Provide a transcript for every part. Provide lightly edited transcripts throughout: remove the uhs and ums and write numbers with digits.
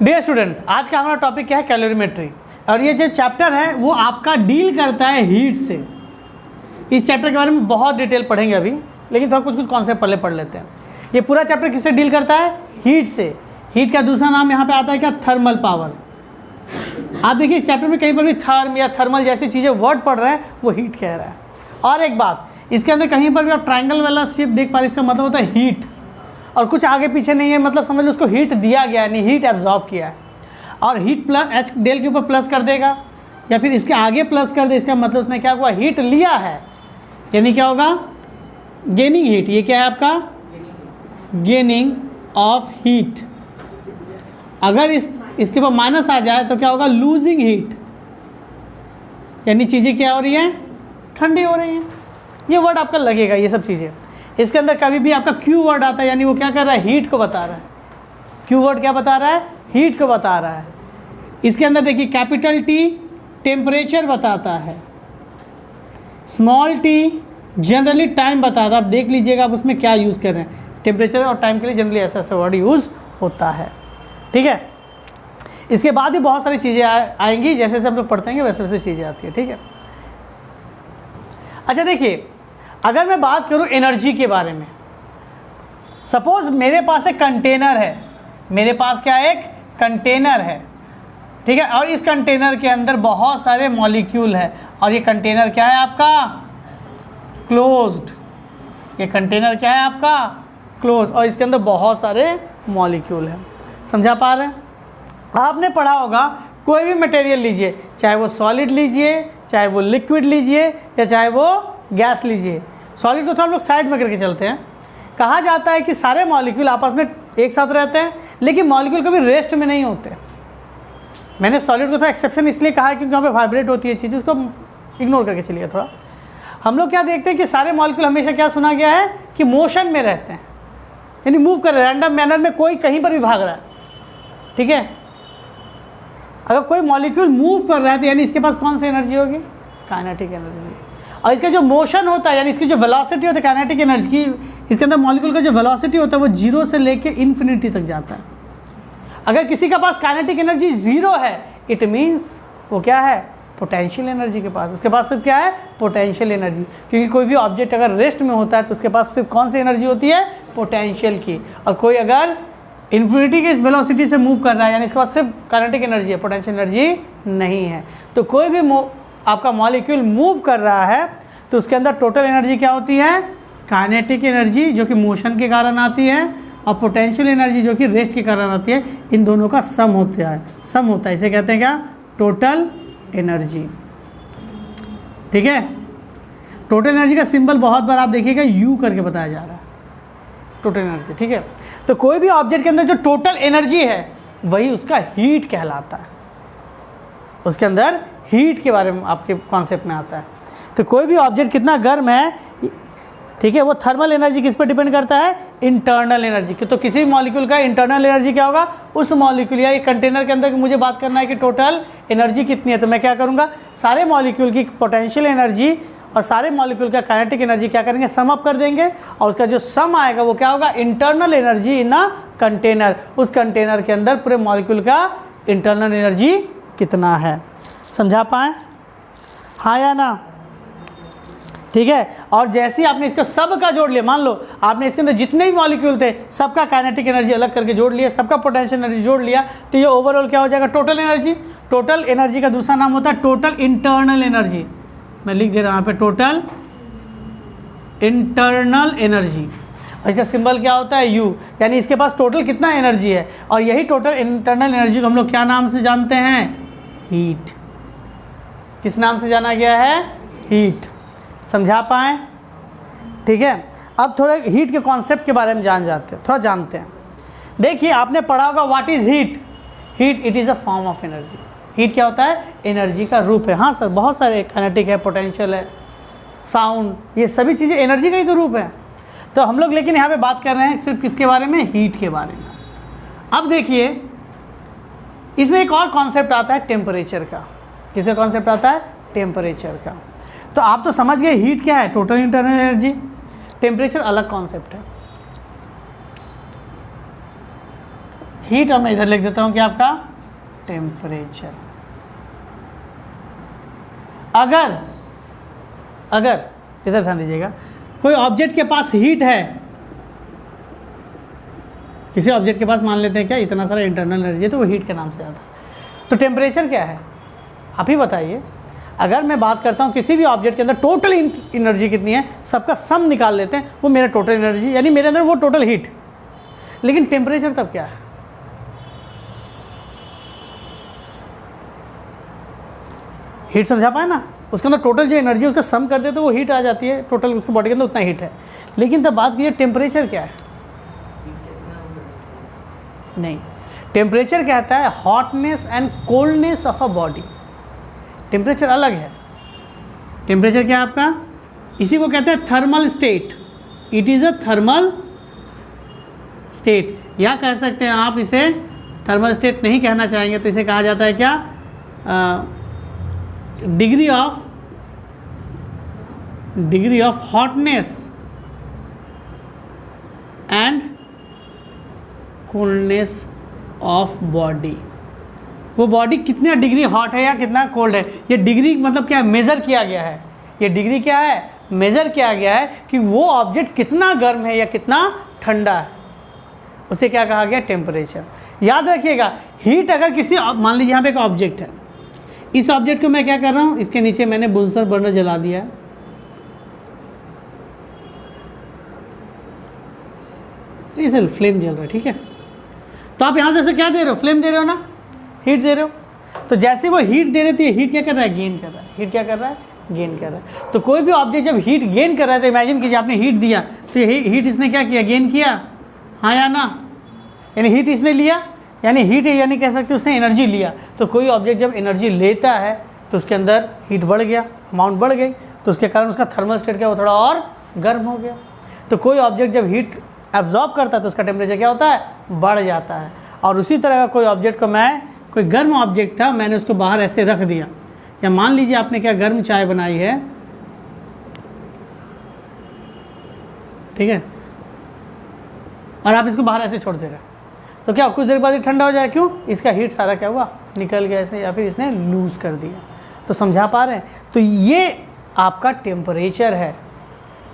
Dear student, आज का हमारा टॉपिक क्या है? कैलोरीमेट्री। और ये जो चैप्टर है वो आपका डील करता है हीट से। इस चैप्टर के बारे में बहुत डिटेल पढ़ेंगे अभी, लेकिन थोड़ा कुछ कॉन्सेप्ट पहले पढ़ लेते हैं। ये पूरा चैप्टर किससे डील करता है? हीट से। हीट का दूसरा नाम यहाँ पे आता है क्या? Thermal power. आप देखिए इस चैप्टर में कहीं पर भी थर्म या थर्मल जैसी चीज़ें वर्ड पढ़ रहे हैं, वो हीट कह रहा है। और एक बात, इसके अंदर कहीं पर भी आप ट्राइंगल वाला शेप देख पा रहे, इसका मतलब होता है हीट, और कुछ आगे पीछे नहीं है, मतलब समझ लो उसको हीट दिया गया है, नहीं हीट एब्जॉर्ब किया है। और हीट प्लस एच डेल के ऊपर प्लस कर देगा या फिर इसके आगे प्लस कर दे, इसका मतलब उसने क्या हुआ? हीट लिया है, यानी क्या होगा? Gaining heat. ये क्या है आपका? Gaining of heat. अगर इसके ऊपर माइनस आ जाए तो क्या होगा? लूजिंग हीट, यानी चीज़ें क्या हो रही हैं? ठंडी हो रही हैं। ये वर्ड आपका लगेगा, ये सब चीज़ें। इसके अंदर कभी भी आपका क्यू वर्ड आता है, यानी वो क्या कर रहा है? हीट को बता रहा है। क्यू वर्ड क्या बता रहा है? हीट को बता रहा है। इसके अंदर देखिए कैपिटल टी टेम्परेचर बताता है, स्मॉल टी जनरली टाइम बताता है। आप देख लीजिएगा आप उसमें क्या यूज़ कर रहे हैं। टेम्परेचर और टाइम के लिए जनरली ऐसा ऐसा वर्ड यूज़ होता है, ठीक है। इसके बाद ही बहुत सारी चीज़ें आएंगी, जैसे जैसे हम लोग पढ़ते हैं वैसे वैसे चीज़ें आती है, ठीक है। अच्छा देखिए, अगर मैं बात करूं एनर्जी के बारे में, सपोज मेरे पास एक कंटेनर है, मेरे पास क्या एक कंटेनर है, ठीक है, और इस कंटेनर के अंदर बहुत सारे मॉलिक्यूल है, और ये कंटेनर क्या है आपका? क्लोज्ड। ये कंटेनर क्या है आपका? क्लोज, और इसके अंदर बहुत सारे मॉलिक्यूल हैं। समझा पा रहे हैं? आपने पढ़ा होगा, कोई भी मटेरियल लीजिए, चाहे वो सॉलिड लीजिए, चाहे वो लिक्विड लीजिए, या चाहे वो गैस लीजिए। सॉलिड को तो हम लोग साइड में करके चलते हैं। कहा जाता है कि सारे मॉलिक्यूल आपस में एक साथ रहते हैं, लेकिन मॉलिक्यूल कभी रेस्ट में नहीं होते। मैंने सॉलिड को थोड़ा एक्सेप्शन इसलिए कहा है क्योंकि वहाँ पे वाइब्रेट होती है चीज़, उसको इग्नोर करके चलिए थोड़ा। हम लोग क्या देखते हैं कि सारे मॉलिक्यूल हमेशा क्या सुना गया है कि मोशन में रहते हैं, यानी मूव कर रहे हैं रैंडम मैनर में, कोई कहीं पर भी भाग रहा है, ठीक है। अगर कोई मॉलिक्यूल मूव कर रहा है तो यानी इसके पास कौन सी एनर्जी होगी? Kinetic energy. और इसका जो मोशन होता है, यानी इसकी जो वेलोसिटी होती है काइनेटिक एनर्जी की, इसके अंदर मॉलिक्यूल का जो वेलोसिटी होता है वो जीरो से लेके इन्फिनिटी तक जाता है। अगर किसी का पास काइनेटिक एनर्जी जीरो है, इट मीन्स वो क्या है? पोटेंशियल एनर्जी के पास। उसके पास सिर्फ क्या है? Potential energy. क्योंकि कोई भी ऑब्जेक्ट अगर रेस्ट में होता है तो उसके पास सिर्फ कौन सी एनर्जी होती है? पोटेंशियल की। और कोई अगर इन्फिनिटी के वेलोसिटी से मूव कर रहा है, यानी इसके पास सिर्फ काइनेटिक एनर्जी है, पोटेंशियल एनर्जी नहीं है। तो कोई भी आपका मॉलिक्यूल मूव कर रहा है तो उसके अंदर टोटल एनर्जी क्या होती है? काइनेटिक एनर्जी, जो कि मोशन के कारण आती है, और पोटेंशियल एनर्जी जो कि रेस्ट के कारण आती है। इन दोनों का सम होता है। इसे कहते हैं क्या? टोटल एनर्जी, ठीक है। टोटल एनर्जी का सिंबल बहुत बार आप देखिएगा यू करके बताया जा रहा है, टोटल एनर्जी, ठीक है। तो कोई भी ऑब्जेक्ट के अंदर जो टोटल एनर्जी है वही उसका हीट कहलाता है। उसके अंदर हीट के बारे में आपके कॉन्सेप्ट में आता है। तो कोई भी ऑब्जेक्ट कितना गर्म है, ठीक है, वो थर्मल एनर्जी किस पर डिपेंड करता है? Internal energy. तो किसी भी मॉलिक्यूल का इंटरनल एनर्जी क्या होगा? उस मॉलिक्यूल या एक कंटेनर के अंदर मुझे बात करना है कि टोटल एनर्जी कितनी है, तो मैं क्या करूँगा? सारे मॉलिक्यूल की पोटेंशियल एनर्जी और सारे मॉलिक्यूल का काइनेटिक एनर्जी क्या करेंगे? सम अप कर देंगे, और उसका जो सम आएगा वो क्या होगा? Internal energy in a container. उस कंटेनर के अंदर पूरे मॉलिक्यूल का इंटरनल एनर्जी कितना है। समझा पाए? हाँ या ना? ठीक है। और जैसे ही आपने इसका सब का जोड़ लिया, मान लो आपने इसके अंदर जितने भी मॉलिक्यूल थे सबका काइनेटिक एनर्जी अलग करके जोड़ लिया, सबका पोटेंशियल एनर्जी जोड़ लिया, तो ये ओवरऑल क्या हो जाएगा? Total energy. टोटल एनर्जी का दूसरा नाम होता है टोटल इंटरनल एनर्जी। मैं लिख दे रहा हूँ यहाँ पे, टोटल इंटरनल एनर्जी। और इसका सिंबल क्या होता है? यू, यानी इसके पास टोटल कितना एनर्जी है। और यही टोटल इंटरनल एनर्जी को हम लोग क्या नाम से जानते हैं? हीट। किस नाम से जाना गया है? हीट। समझा पाएँ? ठीक है। अब थोड़े हीट के कॉन्सेप्ट के बारे में थोड़ा जानते हैं। देखिए आपने पढ़ा होगा what is heat. Heat it is a form of energy. Heat क्या होता है? एनर्जी का रूप है। हाँ सर, बहुत सारे काइनेटिक है, पोटेंशियल है, साउंड, ये सभी चीज़ें एनर्जी का ही तो रूप है। तो हम लोग लेकिन यहाँ पे बात कर रहे हैं सिर्फ किसके बारे में? हीट के बारे में। अब देखिए इसमें एक और कॉन्सेप्ट आता है टेम्परेचर का। किसका कॉन्सेप्ट आता है? टेम्परेचर का। तो आप तो समझ गए हीट क्या है? Total internal energy. टेम्परेचर अलग कॉन्सेप्ट है। हीट, और मैं इधर लिख देता हूँ कि आपका टेम्परेचर। अगर इधर ध्यान दीजिएगा, कोई ऑब्जेक्ट के पास हीट है, किसी ऑब्जेक्ट के पास मान लेते हैं क्या इतना सारा इंटरनल एनर्जी है, तो वो हीट के नाम से आता है। तो टेम्परेचर क्या है आप ही बताइए। अगर मैं बात करता हूँ किसी भी ऑब्जेक्ट के अंदर टोटल एनर्जी कितनी है, सबका सम निकाल लेते हैं, वो मेरा टोटल एनर्जी, यानी मेरे अंदर वो टोटल हीट। लेकिन टेम्परेचर तब क्या है? हीट समझा पाए ना, उसके अंदर टोटल जो एनर्जी उसका सम कर दे तो वो हीट आ जाती है, टोटल उसके बॉडी के अंदर उतना हीट है। लेकिन तब बात कीजिए टेम्परेचर क्या है? नहीं, टेम्परेचर कहता है hotness and coldness of a body. Temperature अलग है। टेम्परेचर क्या है आपका? इसी को कहते हैं thermal state. It is a thermal state, या कह सकते हैं आप इसे थर्मल स्टेट नहीं कहना चाहेंगे तो इसे कहा जाता है क्या? Degree of hotness and coldness of body. वो बॉडी कितना डिग्री हॉट है या कितना कोल्ड है, ये डिग्री मतलब क्या है? मेज़र किया गया है। ये डिग्री क्या है? मेज़र किया गया है कि वो ऑब्जेक्ट कितना गर्म है या कितना ठंडा है, उसे क्या कहा गया? टेम्परेचर। याद रखिएगा, हीट अगर किसी, मान लीजिए यहाँ पे एक ऑब्जेक्ट है, इस ऑब्जेक्ट को मैं क्या कर रहा हूँ, इसके नीचे मैंने बुनसन बर्नर जला दिया है, तो इसे फ्लेम जल रहा है, ठीक है। तो आप यहाँ से क्या दे रहे हो? फ्लेम दे रहे हो ना, हीट दे रहे हो। तो जैसे वो हीट दे रहे थे, हीट क्या कर रहा है? गेन कर रहा है। हीट क्या कर रहा है? गेन कर रहा है। तो कोई भी ऑब्जेक्ट जब हीट गेन कर रहा है, तो इमेजिन कीजिए आपने हीट दिया, तो ये हीट इसने क्या किया? गेन किया, हाँ या ना? यानी हीट इसने लिया, यानी हीट यानी कह सकते हैं उसने एनर्जी लिया। तो कोई ऑब्जेक्ट जब एनर्जी लेता है तो उसके अंदर हीट बढ़ गया, अमाउंट बढ़ गई, तो उसके कारण उसका थर्मल स्टेट क्या, वो थोड़ा और गर्म हो गया। तो कोई ऑब्जेक्ट जब हीट एब्जॉर्ब करता है तो उसका टेम्परेचर क्या होता है? बढ़ जाता है। और उसी तरह का कोई ऑब्जेक्ट को कोई गर्म ऑब्जेक्ट था, मैंने उसको बाहर ऐसे रख दिया, या मान लीजिए आपने क्या गर्म चाय बनाई है, ठीक है, और आप इसको बाहर ऐसे छोड़ दे रहे हैं, तो क्या कुछ देर बाद ये ठंडा हो जाए? क्यों? इसका हीट सारा क्या हुआ? निकल गया ऐसे, या फिर इसने लूज़ कर दिया। तो समझा पा रहे हैं? तो ये आपका टेम्परेचर है।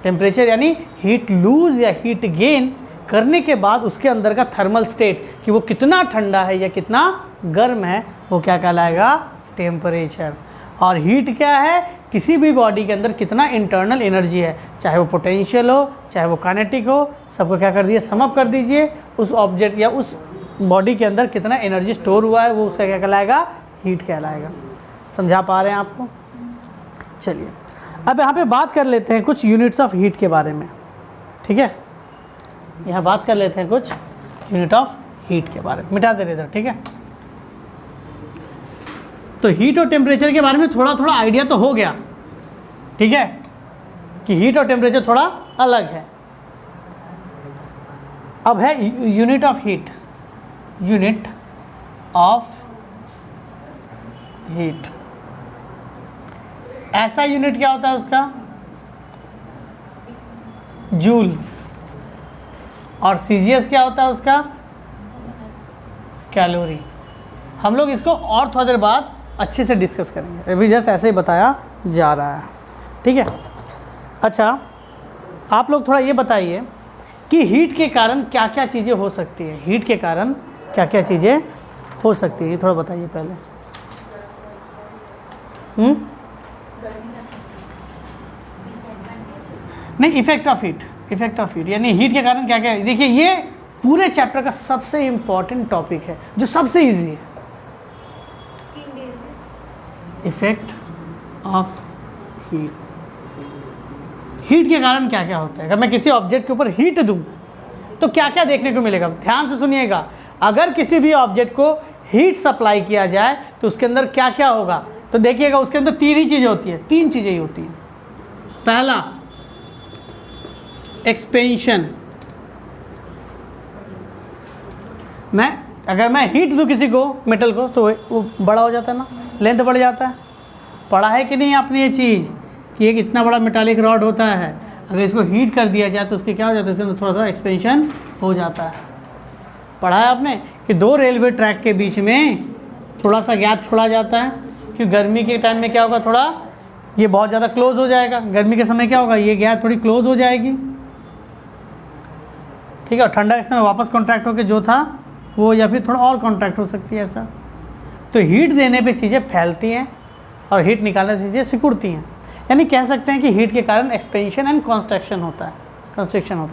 टेम्परेचर यानी हीट लूज़ या हीट गेन करने के बाद उसके अंदर का थर्मल स्टेट, कि वो कितना ठंडा है या कितना गर्म है, वो क्या कहलाएगा? टेम्परेचर। और हीट क्या है? किसी भी बॉडी के अंदर कितना इंटरनल एनर्जी है, चाहे वो पोटेंशियल हो, चाहे वो काइनेटिक हो, सबको क्या कर दीजिए? सम अप कर दीजिए। उस ऑब्जेक्ट या उस बॉडी के अंदर कितना एनर्जी स्टोर हुआ है, वो उसका क्या कहलाएगा? हीट कहलाएगा। समझा पा रहे हैं आपको? चलिए अब यहाँ पे बात कर लेते हैं कुछ यूनिट्स ऑफ हीट के बारे में, ठीक है। यहाँ बात कर लेते हैं कुछ यूनिट ऑफ हीट के बारे में, मिटा दे रहे इधर, ठीक है। तो हीट और टेम्परेचर के बारे में थोड़ा थोड़ा आइडिया तो हो गया, ठीक है, कि हीट और टेम्परेचर थोड़ा अलग है। अब है unit of heat. Unit of heat, ऐसा यूनिट क्या होता है उसका? जूल। और सीजीएस क्या होता है उसका? कैलोरी। हम लोग इसको और थोड़ी देर बाद अच्छे से डिस्कस करेंगे, अभी जस्ट ऐसे ही बताया जा रहा है, ठीक है। अच्छा, आप लोग थोड़ा ये बताइए कि हीट के कारण क्या क्या चीज़ें हो सकती हैं। हीट के कारण क्या क्या चीज़ें हो सकती हैं, थोड़ा बताइए पहले। नहीं, effect of heat. Effect of heat यानी हीट के कारण क्या क्या है। देखिए, ये पूरे चैप्टर का सबसे इम्पॉर्टेंट टॉपिक है, जो सबसे इजी है। Effect of heat. हीट के कारण क्या क्या होता है। अगर मैं किसी ऑब्जेक्ट के ऊपर हीट दूं तो क्या क्या देखने को मिलेगा, ध्यान से सुनिएगा। अगर किसी भी ऑब्जेक्ट को हीट सप्लाई किया जाए तो उसके अंदर क्या क्या होगा, तो देखिएगा उसके अंदर तीन ही चीज़ें होती हैं, तीन चीज़ें ही होती हैं। पहला, एक्सपेंशन। अगर मैं हीट दूं किसी को, मेटल को, तो वो बड़ा हो जाता है ना, लेंथ बढ़ जाता है। पढ़ा है कि नहीं आपने ये चीज़ कि एक इतना बड़ा मेटालिक रॉड होता है, अगर इसको हीट कर दिया जाए तो उसके क्या हो जाता है, उसके अंदर थोड़ा सा एक्सपेंशन हो जाता है। पढ़ा है आपने कि दो रेलवे ट्रैक के बीच में थोड़ा सा गैप छोड़ा जाता है, क्योंकि गर्मी के टाइम में क्या होगा, थोड़ा ये बहुत ज़्यादा क्लोज हो जाएगा, गर्मी के समय क्या होगा, ये गैप थोड़ी क्लोज हो जाएगी, ठीक है। और ठंडा के समय वापस कॉन्ट्रैक्ट होकर जो था वो, या फिर थोड़ा और कॉन्ट्रैक्ट हो सकती है ऐसा। तो हीट देने पे चीज़ें फैलती हैं और हीट निकालने से चीज़ें सिकुड़ती हैं। यानी कह सकते हैं कि हीट के कारण एक्सपेंशन एंड कंस्ट्रक्शन होता है।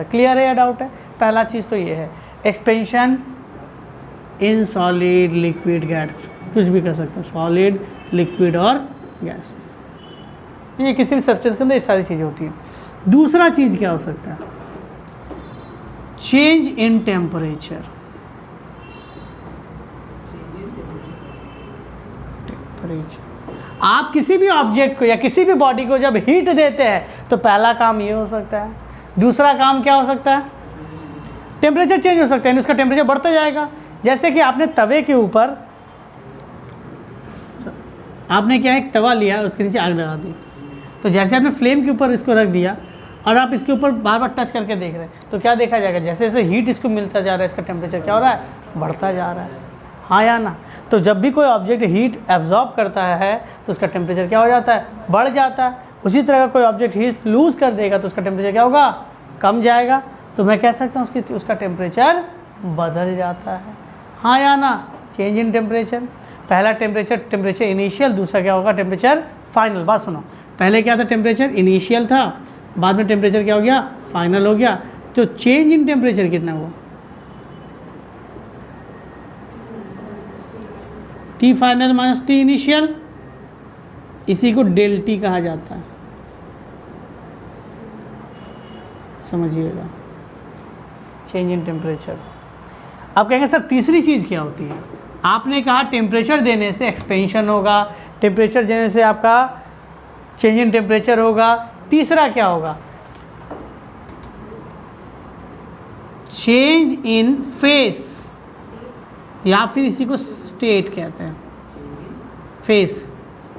क्लियर है या डाउट है? पहला चीज़ तो ये है, expansion in solid liquid gas, कुछ भी कर सकते हैं, सॉलिड लिक्विड और गैस, ये किसी भी सब्सटेंस के अंदर ये सारी चीज़ें होती हैं। दूसरा चीज़ क्या हो सकता है, चेंज इन टेम्परेचर। आप किसी भी ऑब्जेक्ट को या किसी भी बॉडी को जब हीट देते हैं तो पहला काम ये हो सकता है। दूसरा काम क्या हो सकता है, टेम्परेचर चेंज हो सकता है, उसका टेम्परेचर बढ़ता जाएगा। जैसे कि आपने तवे के ऊपर, आपने क्या एक तवा लिया, उसके नीचे आग लगा दी, तो जैसे आपने फ्लेम के ऊपर इसको रख दिया और आप इसके ऊपर बार बार टच करके देख रहे हैं, तो क्या देखा जाएगा, जैसे जैसे हीट इसको मिलता जा रहा है, इसका टेम्परेचर क्या हो रहा है, बढ़ता जा रहा है, हाँ या ना। तो जब भी कोई ऑब्जेक्ट हीट एब्जॉर्ब करता है तो उसका टेम्परेचर क्या हो जाता है, बढ़ जाता है। उसी तरह कोई ऑब्जेक्ट हीट लूज़ कर देगा तो उसका टेम्परेचर क्या होगा, कम जाएगा। तो मैं कह सकता हूँ उसका टेम्परेचर बदल जाता है, हाँ या ना। चेंज इन टेम्परेचर, पहला टेम्परेचर इनिशियल, दूसरा क्या होगा, टेम्परेचर फाइनल। बात सुनो, पहले क्या था, टेम्परेचर इनिशियल था, बाद में टेम्परेचर क्या हो गया, फाइनल हो गया। तो चेंज इन टेम्परेचर कितना हुआ, T final minus T initial, इसी को डेल टी कहा जाता है, समझिएगा, चेंज इन टेम्परेचर। आप कहेंगे सर तीसरी चीज़ क्या होती है, आपने कहा टेम्परेचर देने से एक्सपेंशन होगा, टेम्परेचर देने से आपका चेंज इन टेम्परेचर होगा, तीसरा क्या होगा, चेंज इन फेस, या फिर इसी को स्टेट कहते हैं, फेस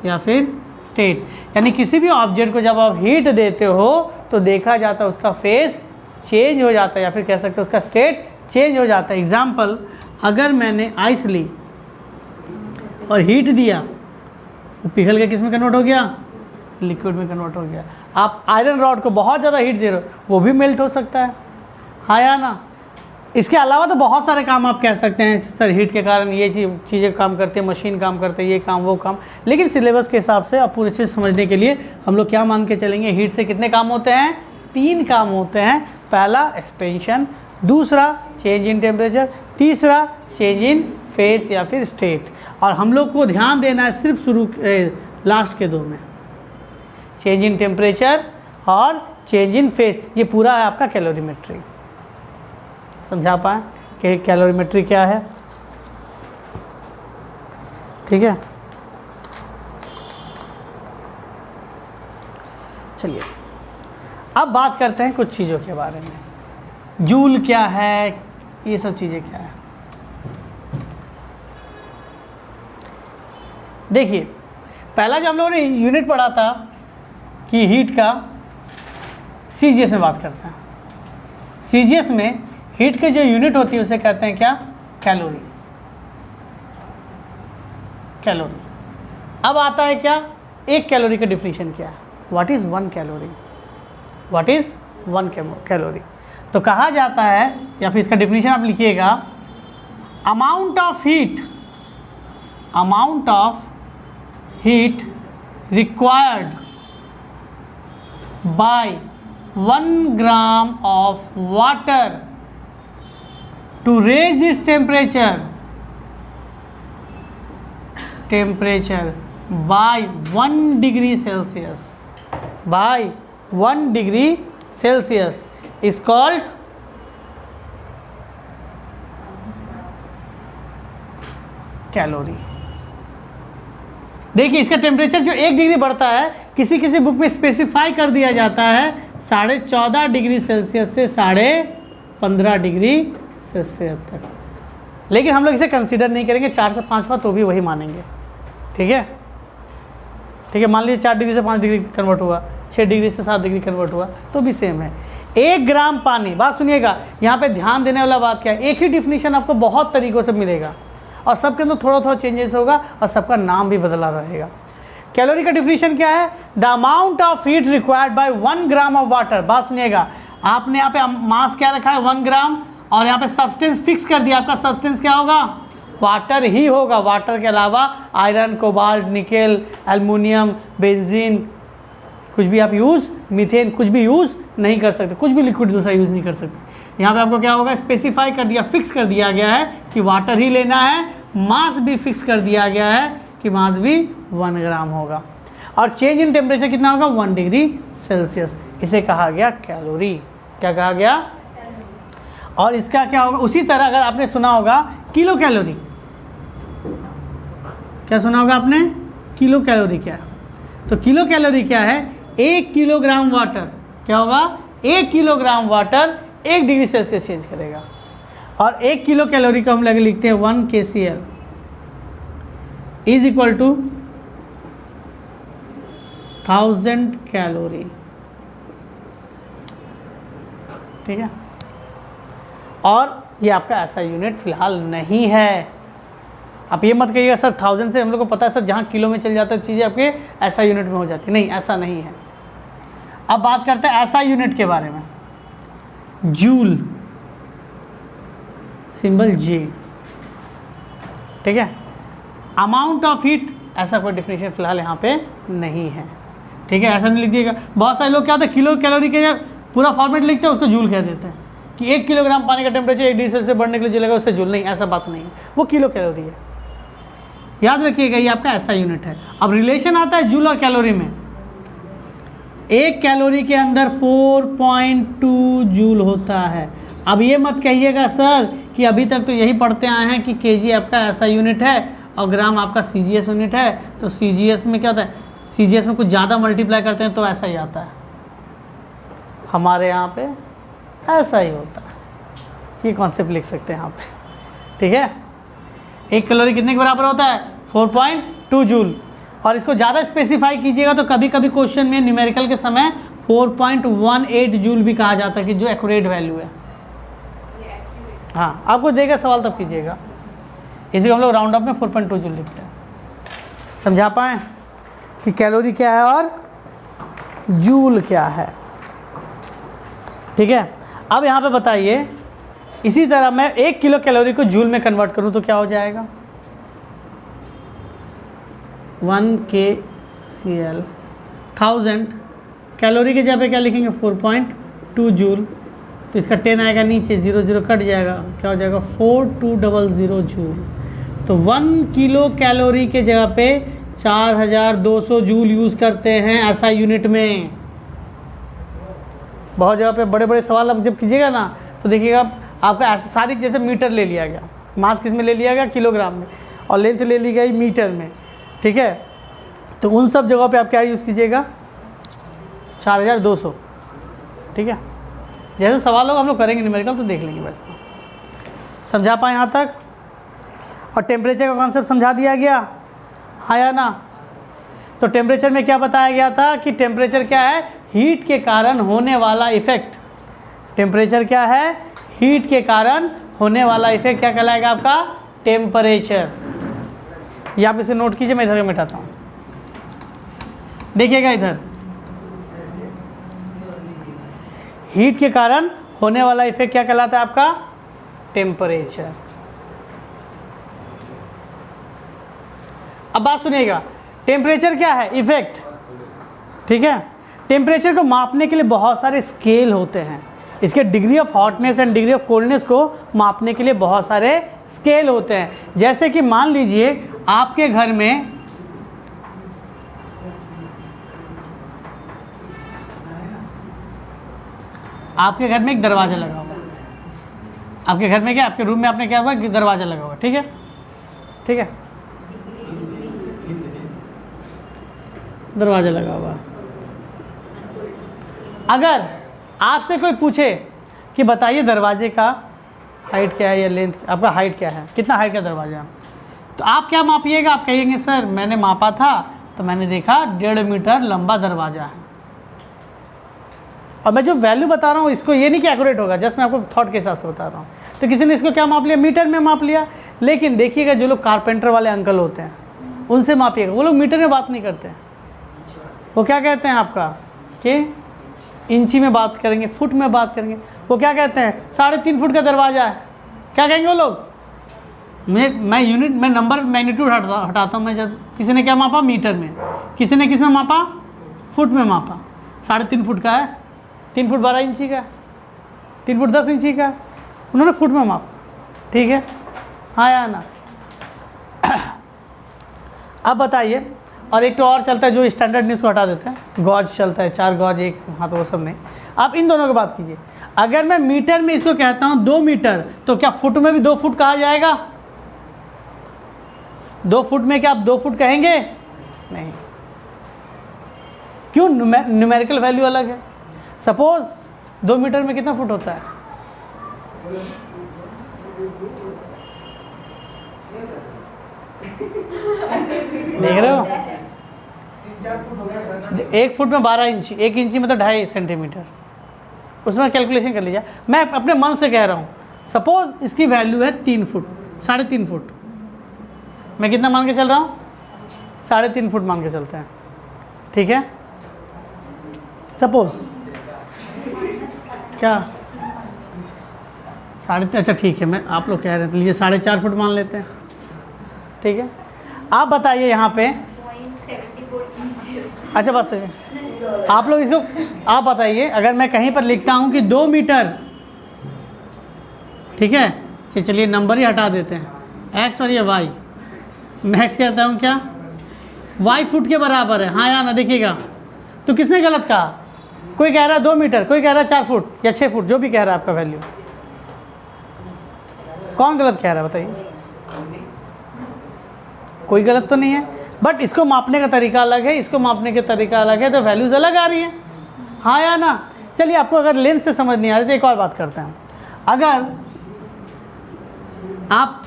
या फिर स्टेट। यानी किसी भी ऑब्जेक्ट को जब आप हीट देते हो तो देखा जाता है उसका फेस चेंज हो जाता है, या फिर कह सकते हैं उसका स्टेट चेंज हो जाता है। एग्जाम्पल, अगर मैंने आइस ली और हीट दिया, वो पिघल के किस में कन्वर्ट हो गया, लिक्विड में कन्वर्ट हो गया। आप आयरन रॉड को बहुत ज़्यादा हीट दे रहे हो, वो भी मेल्ट हो सकता है, हाँ या ना। इसके अलावा तो बहुत सारे काम आप कह सकते हैं, सर हीट के कारण ये चीज़ें काम करती है, मशीन काम करते हैं, ये काम वो काम। लेकिन सिलेबस के हिसाब से आप पूरी चीज़ समझने के लिए हम लोग क्या मान के चलेंगे, हीट से कितने काम होते हैं, 3 काम होते हैं। पहला एक्सपेंशन, दूसरा चेंज इन टेम्परेचर, तीसरा चेंज इन फेस या फिर स्टेट। और हम लोग को ध्यान देना है सिर्फ लास्ट के 2 में, चेंज इन टेम्परेचर और चेंज इन फेस। ये पूरा है आपका कैलोरीमेट्री। समझा पाए कि कैलोरीमेट्री क्या है, ठीक है। चलिए अब बात करते हैं कुछ चीज़ों के बारे में। जूल क्या है, ये सब चीज़ें क्या है। देखिए, पहला जो हम लोगों ने यूनिट पढ़ा था कि हीट का, सीजीएस में बात करते हैं। सीजीएस में हीट के जो यूनिट होती है उसे कहते हैं क्या, कैलोरी। कैलोरी। अब आता है क्या, 1 कैलोरी का डिफिनीशन क्या है, what is 1 calorie, what is 1 calorie. तो कहा जाता है, या फिर इसका डिफिनीशन आप लिखिएगा, amount of heat required by 1 gram of water to raise its temperature by 1 degree Celsius, by 1 degree Celsius is called calorie. देखिए, इसका टेम्परेचर जो 1 डिग्री बढ़ता है, किसी किसी बुक में स्पेसिफाई कर दिया जाता है 14.5 डिग्री सेल्सियस से 15.5 डिग्री सेल्सियस तक। लेकिन हम लोग इसे कंसीडर नहीं करेंगे, 4 से 5 बार तो भी वही मानेंगे, ठीक है। ठीक है, मान लीजिए 4 डिग्री से 5 डिग्री कन्वर्ट हुआ, 6 डिग्री से 7 डिग्री कन्वर्ट हुआ, तो भी सेम है। 1 ग्राम पानी, बात सुनिएगा, यहाँ पे ध्यान देने वाला बात क्या है, एक ही डिफिनीशन आपको बहुत तरीक़ों से मिलेगा और सबके अंदर थोड़ा थोड़ा चेंजेस होगा और सबका नाम भी बदला रहेगा। कैलोरी का डिफिनीशन क्या है, the amount of heat required by 1 gram of water. बात सुनिएगा, आपने यहाँ पे मास क्या रखा है 1 ग्राम और यहाँ पे सब्सटेंस फिक्स कर दिया, आपका सब्सटेंस क्या होगा, वाटर ही होगा। वाटर के अलावा iron, cobalt, nickel, aluminium, benzene, कुछ भी आप यूज़, मीथेन, कुछ भी यूज़ नहीं कर सकते, कुछ भी लिक्विड दूसरा यूज़ नहीं कर सकते। यहाँ पे आपको क्या होगा, स्पेसिफाई कर दिया, फिक्स कर दिया गया है कि वाटर ही लेना है, मास भी फिक्स कर दिया गया है कि मास भी 1 ग्राम होगा और चेंज इन टेम्परेचर कितना होगा 1 डिग्री सेल्सियस। इसे कहा गया कैलोरी। क्या कहा गया, और इसका क्या होगा, उसी तरह अगर आपने सुना होगा किलो कैलोरी, क्या सुना होगा आपने, किलो कैलोरी क्या है, तो किलो कैलोरी क्या है, 1 किलोग्राम वाटर, क्या होगा, 1 kilogram water 1 degree Celsius change करेगा। और 1 किलो कैलोरी को हम लगे लिखते हैं 1 kcal is equal to 1000 calorie. ठीक है, और ये आपका ऐसा यूनिट फिलहाल नहीं है। आप ये मत कहिएगा सर 1000 से हम लोग को पता है सर, जहाँ किलो में चल जाता है चीज़ें आपके ऐसा यूनिट में हो जाती, नहीं ऐसा नहीं है। अब बात करते हैं ऐसा यूनिट के बारे में, जूल, सिंबल जे। ठीक है, अमाउंट ऑफ हीट, ऐसा कोई डिफिनेशन फिलहाल यहाँ पे नहीं है। ठीक है, ऐसा नहीं लिख दिएगा। बहुत सारे लोग क्या होता है, किलो कैलोरी के पूरा फॉर्मेट लिखते हैं, उसको जूल कह देते हैं कि 1 किलोग्राम पानी का टेम्परेचर 1 डिग्री सेल्सियस बढ़ने के लिए जलेगा, उससे जूल नहीं, ऐसा बात नहीं है, वो किलो कैलोरी है। याद रखिएगा, ये आपका ऐसा यूनिट है। अब रिलेशन आता है जूल और कैलोरी में, 1 कैलोरी के अंदर 4.2 जूल होता है। अब ये मत कहिएगा सर कि अभी तक तो यही पढ़ते आए हैं कि केजी आपका ऐसा यूनिट है और ग्राम आपका सीजीएस यूनिट है, तो सीजीएस में क्या होता है, सीजीएस में कुछ ज़्यादा मल्टीप्लाई करते हैं तो ऐसा ही आता है। हमारे यहाँ पे ऐसा ही होता है, ये कॉन्सेप्ट लिख सकते हैं यहाँ पे। ठीक है, 1 कैलोरी कितने के बराबर होता है, 4.2 जूल। और इसको ज़्यादा स्पेसिफाई कीजिएगा तो कभी कभी क्वेश्चन में न्यूमेरिकल के समय 4.18 जूल भी कहा जाता है कि जो एक्यूरेट वैल्यू है। हाँ, आपको देगा सवाल तब कीजिएगा, इसी को हम लोग राउंड अप में 4.2 जूल लिखते हैं। समझा पाएँ कि कैलोरी क्या है और जूल क्या है। ठीक है, अब यहाँ पे बताइए, इसी तरह मैं 1 किलो कैलोरी को जूल में कन्वर्ट करूँ तो क्या हो जाएगा, 1 kcal, 1000 कैलोरी के जगह पे क्या लिखेंगे 4.2 जूल, तो इसका 10 आएगा नीचे, 0 0 कट जाएगा, क्या हो जाएगा 4200 जूल। तो 1 किलो कैलोरी के जगह पे 4200 जूल यूज़ करते हैं ऐसा यूनिट में। बहुत जगह पे बड़े बड़े सवाल आप जब कीजिएगा ना तो देखिएगा आपका ऐसा सारी, जैसे मीटर ले लिया गया, मास किस में ले लिया गया, किलोग्राम में, और लेंथ ले ली गई मीटर में। ठीक है, तो उन सब जगहों पे आप क्या यूज़ कीजिएगा 4200। ठीक है, जैसे सवाल होगा हम लोग करेंगे न्यूमेरिकल तो देख लेंगे। वैसे समझा पाए यहाँ तक, और टेम्परेचर का कॉन्सेप्ट समझा दिया गया, हाँ या ना। तो टेम्परेचर में क्या बताया गया था कि टेम्परेचर क्या है, हीट के कारण होने वाला इफेक्ट। टेम्परेचर क्या है, हीट के कारण होने वाला इफेक्ट क्या कहलाएगा आपका, टेम्परेचर। या आप इसे नोट कीजिए, मैं इधर मिटाता हूँ, देखिएगा इधर, हीट के कारण होने वाला इफेक्ट क्या कहलाता है आपका, टेम्परेचर। अब बात सुनिएगा, टेम्परेचर क्या है, इफेक्ट। ठीक है, टेम्परेचर को मापने के लिए बहुत सारे स्केल होते हैं, इसके degree of hotness and degree of coldness को मापने के लिए बहुत सारे स्केल होते हैं। जैसे कि मान लीजिए आपके घर में एक दरवाज़ा लगा हुआ, आपके घर में क्या, आपके रूम में आपने क्या हुआ, दरवाज़ा लगा हुआ। ठीक है, ठीक है, दरवाज़ा लगा हुआ। अगर आपसे कोई पूछे कि बताइए दरवाजे का हाइट क्या है या लेंथ, आपका हाइट क्या है, कितना हाइट का दरवाज़ा है, तो आप क्या मापिएगा, आप कहेंगे सर मैंने मापा था तो मैंने देखा 1.5 मीटर लंबा दरवाज़ा है। और मैं जो वैल्यू बता रहा हूँ इसको ये नहीं कि एक्यूरेट होगा, जस्ट मैं आपको थॉट के हिसाब से बता रहा हूँ। तो किसी ने इसको क्या माप लिया, मीटर में माप लिया। लेकिन देखिएगा जो लोग कारपेंटर वाले अंकल होते हैं उनसे मापिएगा, वो लोग मीटर में बात नहीं करते हैं, वो क्या कहते हैं आपका कि इंची में बात करेंगे, फुट में बात करेंगे। वो क्या कहते हैं 3.5 फुट का दरवाज़ा है, क्या कहेंगे वो लोग। मैं यूनिट में नंबर मैग्नीट्यूड हटाता हूँ। मैं जब किसी ने क्या मापा मीटर में, किसी ने किस में मापा फुट में मापा। 3.5 फुट का है, 3 फुट 12 इंची का, 3 फुट 10 इंची का, उन्होंने फुट में मापा। ठीक है, हाँ या ना। अब बताइए, और एक तो और चलता है जो स्टैंडर्ड न्यूज़ को हटा देते हैं, गॉज चलता है, 4 गॉज 1 हाथ, वो सब नहीं। आप इन दोनों की बात कीजिए। अगर मैं मीटर में इसको कहता हूँ 2 मीटर, तो क्या फुट में भी 2 फुट कहा जाएगा? 2 फुट में क्या आप 2 फुट कहेंगे? नहीं। क्यों? न्यूमेरिकल वैल्यू अलग है। सपोज 2 मीटर में कितना फुट होता है? देख रहे हो, 1 फुट में 12 इंची, 1 इंची मतलब 2.5 सेंटीमीटर। उसमें कैलकुलेशन कर लीजिए। मैं अपने मन से कह रहा हूँ, सपोज इसकी वैल्यू है 3 फुट, 3.5 फुट। मैं कितना मान के चल रहा हूँ? 3.5 फुट मान के चलते हैं। ठीक है, सपोज क्या अच्छा ठीक है, मैं आप लोग कह रहे थे, लीजिए 4.5 फुट मान लेते हैं। ठीक है, आप बताइए यहाँ पे 0.74 इंचेस। अच्छा बस आप लोग इसको आप बताइए, अगर मैं कहीं पर लिखता हूँ कि 2 मीटर, ठीक है, कि चलिए नंबर ही हटा देते हैं, एक्स और ये वाई, मैं एक्स कहता हूँ क्या, वाई फुट के बराबर है, हाँ या ना। देखिएगा तो किसने गलत कहा? कोई कह रहा है 2 मीटर, कोई कह रहा है 4 फुट या 6 फुट, जो भी कह रहा है आपका वैल्यू। कौन गलत कह रहा है बताइए? कोई गलत तो नहीं है, बट इसको मापने का तरीका अलग है, इसको मापने का तरीका अलग है, तो वैल्यूज़ अलग आ रही है, हाँ या ना। चलिए, आपको अगर लेंथ से समझ नहीं आ रही तो एक और बात करते हैं। अगर आप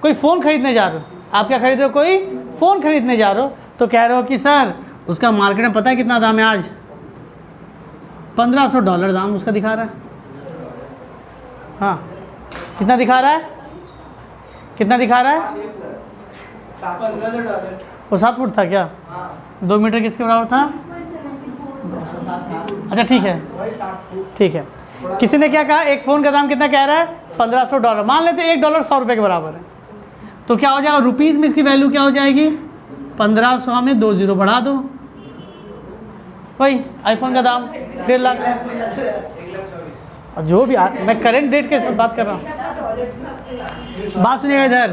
कोई फ़ोन खरीदने जा रहे हो, आप क्या खरीद रहे हो? कोई फ़ोन खरीदने जा रहे हो, तो कह रहे हो कि सर उसका मार्केट में पता है कितना दाम है आज? $1500 दाम उसका दिखा रहा है। हाँ, कितना दिखा रहा है? कितना दिखा रहा है? $1500। वो 7 फुट था क्या? 2 मीटर किसके बराबर था? अच्छा ठीक है, ठीक है। किसी ने क्या कहा, एक फ़ोन का दाम कितना कह रहा है? $1500। मान लेते हैं $1 100 रुपये के बराबर है, तो क्या हो जाएगा रुपीज़ में? इसकी वैल्यू क्या हो जाएगी? 1500 में 2 जीरो बढ़ा दो, वही आईफोन का दाम 1.5 लाख। जो भी मैं करेंट डेट के बात कर रहा हूँ, बात सुनिएगा इधर।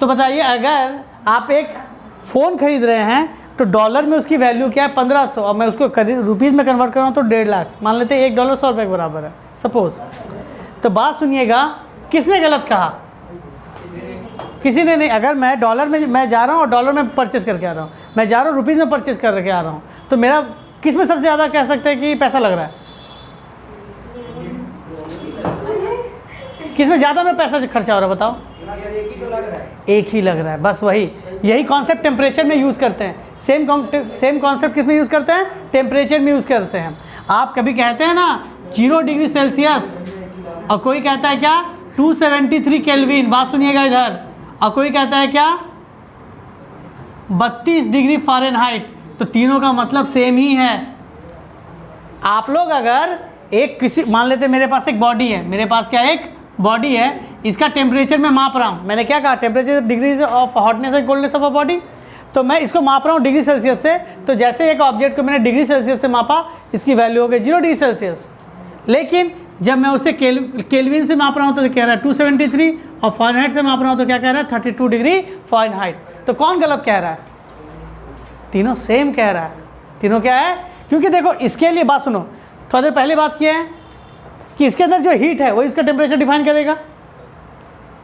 तो बताइए, अगर आप एक फ़ोन खरीद रहे हैं तो डॉलर में उसकी वैल्यू क्या है? 1500, और मैं उसको रुपीज़ में कन्वर्ट कर रहा हूँ तो 1.5 लाख। मान लेते हैं $1 100 रुपये के बराबर है सपोज। तो बात सुनिएगा, किसने गलत कहा? किसी ने नहीं। अगर मैं डॉलर में मैं जा रहा हूँ और डॉलर में परचेस करके आ रहा हूँ, मैं जा रहा हूँ रुपीज़ में परचेस करके आ रहा हूँ, तो मेरा किस में सबसे ज़्यादा कह सकते हैं कि पैसा लग रहा है? किस में ज़्यादा में पैसा खर्चा हो रहा है बताओ? एक ही लग रहा है, बस वही। यही कॉन्सेप्ट टेम्परेचर में यूज़ करते हैं। सेम कॉन्सेप्ट किस में यूज़ करते हैं? टेम्परेचर में यूज़ करते हैं। आप कभी कहते हैं ना 0 डिग्री सेल्सियस, और कोई कहता है क्या 273 केल्विन, बात सुनिएगा इधर, और कोई कहता है क्या 32 डिग्री फ़ारेनहाइट, तो तीनों का मतलब सेम ही है। आप लोग अगर एक किसी मान लेते मेरे पास एक बॉडी है, मेरे पास क्या एक बॉडी है, इसका टेम्परेचर मैं माप रहा हूँ। मैंने क्या कहा? Temperature degree of hotness and coldness of a body. तो मैं इसको माप रहा हूँ डिग्री सेल्सियस से, तो जैसे एक ऑब्जेक्ट को मैंने डिग्री सेल्सियस से मापा, इसकी वैल्यू हो गई 0 डिग्री सेल्सियस। लेकिन जब मैं उसे केल्विन से माप रहा हूँ तो कह रहा है 273, और फ़ारेनहाइट से माप रहा हूँ तो क्या कह रहा है 32 डिग्री फ़ारेनहाइट। तो कौन गलत कह रहा है? तीनों सेम कह रहा है। तीनों क्या है? क्योंकि देखो, इसके लिए बात सुनो, थोड़ी देर पहले बात किया है कि इसके अंदर जो हीट है वही इसका टेम्परेचर डिफाइन करेगा।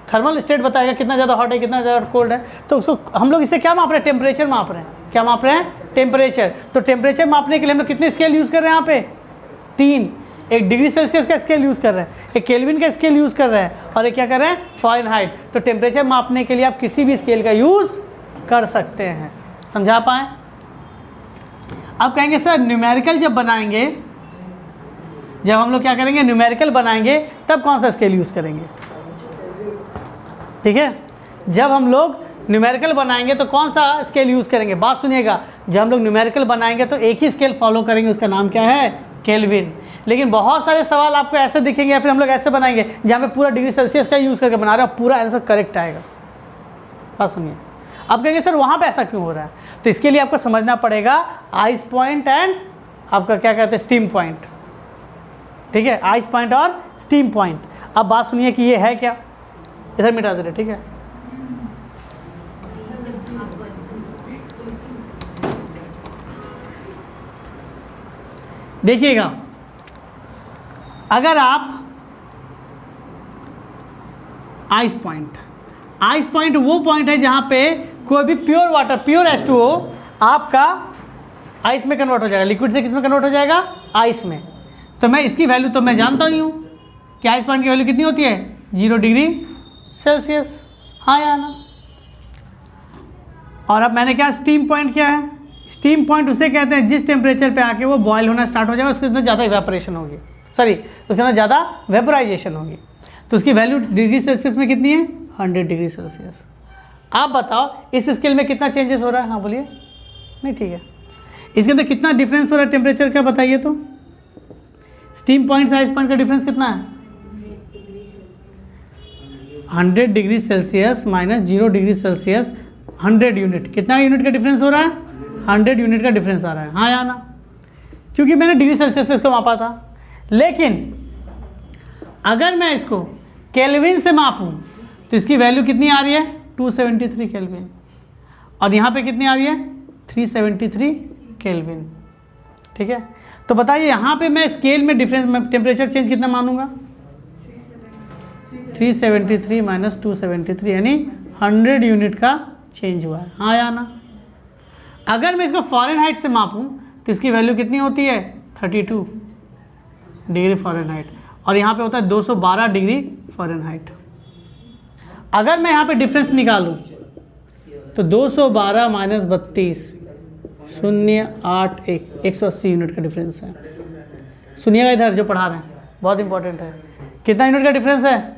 थर्मल स्टेट बताएगा कितना ज़्यादा हॉट है, कितना ज़्यादा कोल्ड है। तो उसको हम लोग इससे क्या माप रहे हैं? टेम्परेचर माप रहे हैं। क्या माप रहे हैं? टेम्परेचर। तो टेम्परेचर मापने के लिए हम लोग कितने स्केल यूज़ कर रहे हैं यहाँ पे? 3। एक डिग्री सेल्सियस का स्केल यूज़ कर रहे हैं, एक केल्विन का स्केल यूज़ कर रहे हैं, और एक क्या कर रहे हैं? फ़ारेनहाइट। तो टेम्परेचर मापने के लिए आप किसी भी स्केल का यूज़ कर सकते हैं। समझा पाएँ? अब कहेंगे सर न्यूमेरिकल जब बनाएंगे, जब हम लोग क्या करेंगे न्यूमेरिकल बनाएंगे तब कौन सा स्केल यूज़ करेंगे? ठीक है, जब हम लोग न्यूमेरिकल बनाएंगे तो कौन सा स्केल यूज़ करेंगे? बात सुनिएगा, जब हम लोग न्यूमेरिकल बनाएंगे तो एक ही स्केल फॉलो करेंगे, उसका नाम क्या है? केल्विन। लेकिन बहुत सारे सवाल आपको ऐसे दिखेंगे या फिर हम लोग ऐसे बनाएंगे जहाँ पे पूरा डिग्री सेल्सियस का यूज़ करके बना रहे हो, पूरा आंसर करेक्ट आएगा। बात सुनिए, अब कहेंगे सर वहाँ पे ऐसा क्यों हो रहा है? तो इसके लिए आपको समझना पड़ेगा आइस पॉइंट एंड आपका क्या कहते हैं स्टीम पॉइंट। ठीक है, आइस पॉइंट और स्टीम पॉइंट। अब बात सुनिए कि ये है क्या, इधर मिटा दे रहे, ठीक है। देखिएगा, अगर आप आइस पॉइंट वो पॉइंट है जहां पे कोई भी प्योर वाटर, प्योर H2O आपका आइस में कन्वर्ट हो जाएगा, लिक्विड से किस में कन्वर्ट हो जाएगा? आइस में। तो मैं इसकी वैल्यू तो मैं जानता ही हूँ कि आइस पॉइंट की वैल्यू कितनी होती है? 0 डिग्री सेल्सियस। हाँ या ना? और अब मैंने क्या स्टीम पॉइंट क्या है? स्टीम पॉइंट उसे कहते हैं जिस टेम्परेचर पे आके वो बॉयल होना स्टार्ट हो जाएगा, उसके अंदर ज़्यादा इवेपोरेशन होगी, सॉरी उसके अंदर ज़्यादा वेपोराइजेशन होगी। तो उसकी वैल्यू डिग्री सेल्सियस में कितनी है? 100 डिग्री सेल्सियस। आप बताओ इस स्केल में कितना चेंजेस हो रहा है? हाँ बोलिए। नहीं, ठीक है, इसके अंदर कितना डिफरेंस हो रहा है टेम्परेचर का बताइए तो? स्टीम पॉइंट से आइस पॉइंट का डिफरेंस कितना है? 100 degree Celsius minus 0 degree Celsius, 100 unit. कितना यूनिट का डिफरेंस हो रहा है? 100 यूनिट का डिफरेंस आ रहा है। हाँ या ना? क्योंकि मैंने डिग्री सेल्सियस से इसको मापा था। लेकिन अगर मैं इसको केल्विन से मापूं तो इसकी वैल्यू कितनी आ रही है? 273 केल्विन। और यहाँ पे कितनी आ रही है? 373 केल्विन। ठीक है, तो बताइए यहाँ पे मैं स्केल में डिफरेंस में टेम्परेचर चेंज कितना मानूंगा? 373 माइनस 273, यानी 100 यूनिट का चेंज हुआ है। हाँ या ना? अगर मैं इसको फ़ारेनहाइट से मापूं तो इसकी वैल्यू कितनी होती है? 32 डिग्री फ़ारेनहाइट, और यहाँ पे होता है 212 डिग्री फ़ारेनहाइट। अगर मैं यहाँ पे डिफरेंस निकालूं तो 212 माइनस 32 081, 180 यूनिट का डिफरेंस है। सुनिएगा इधर जो पढ़ा रहे हैं, बहुत इंपॉर्टेंट है। कितना यूनिट का डिफरेंस है?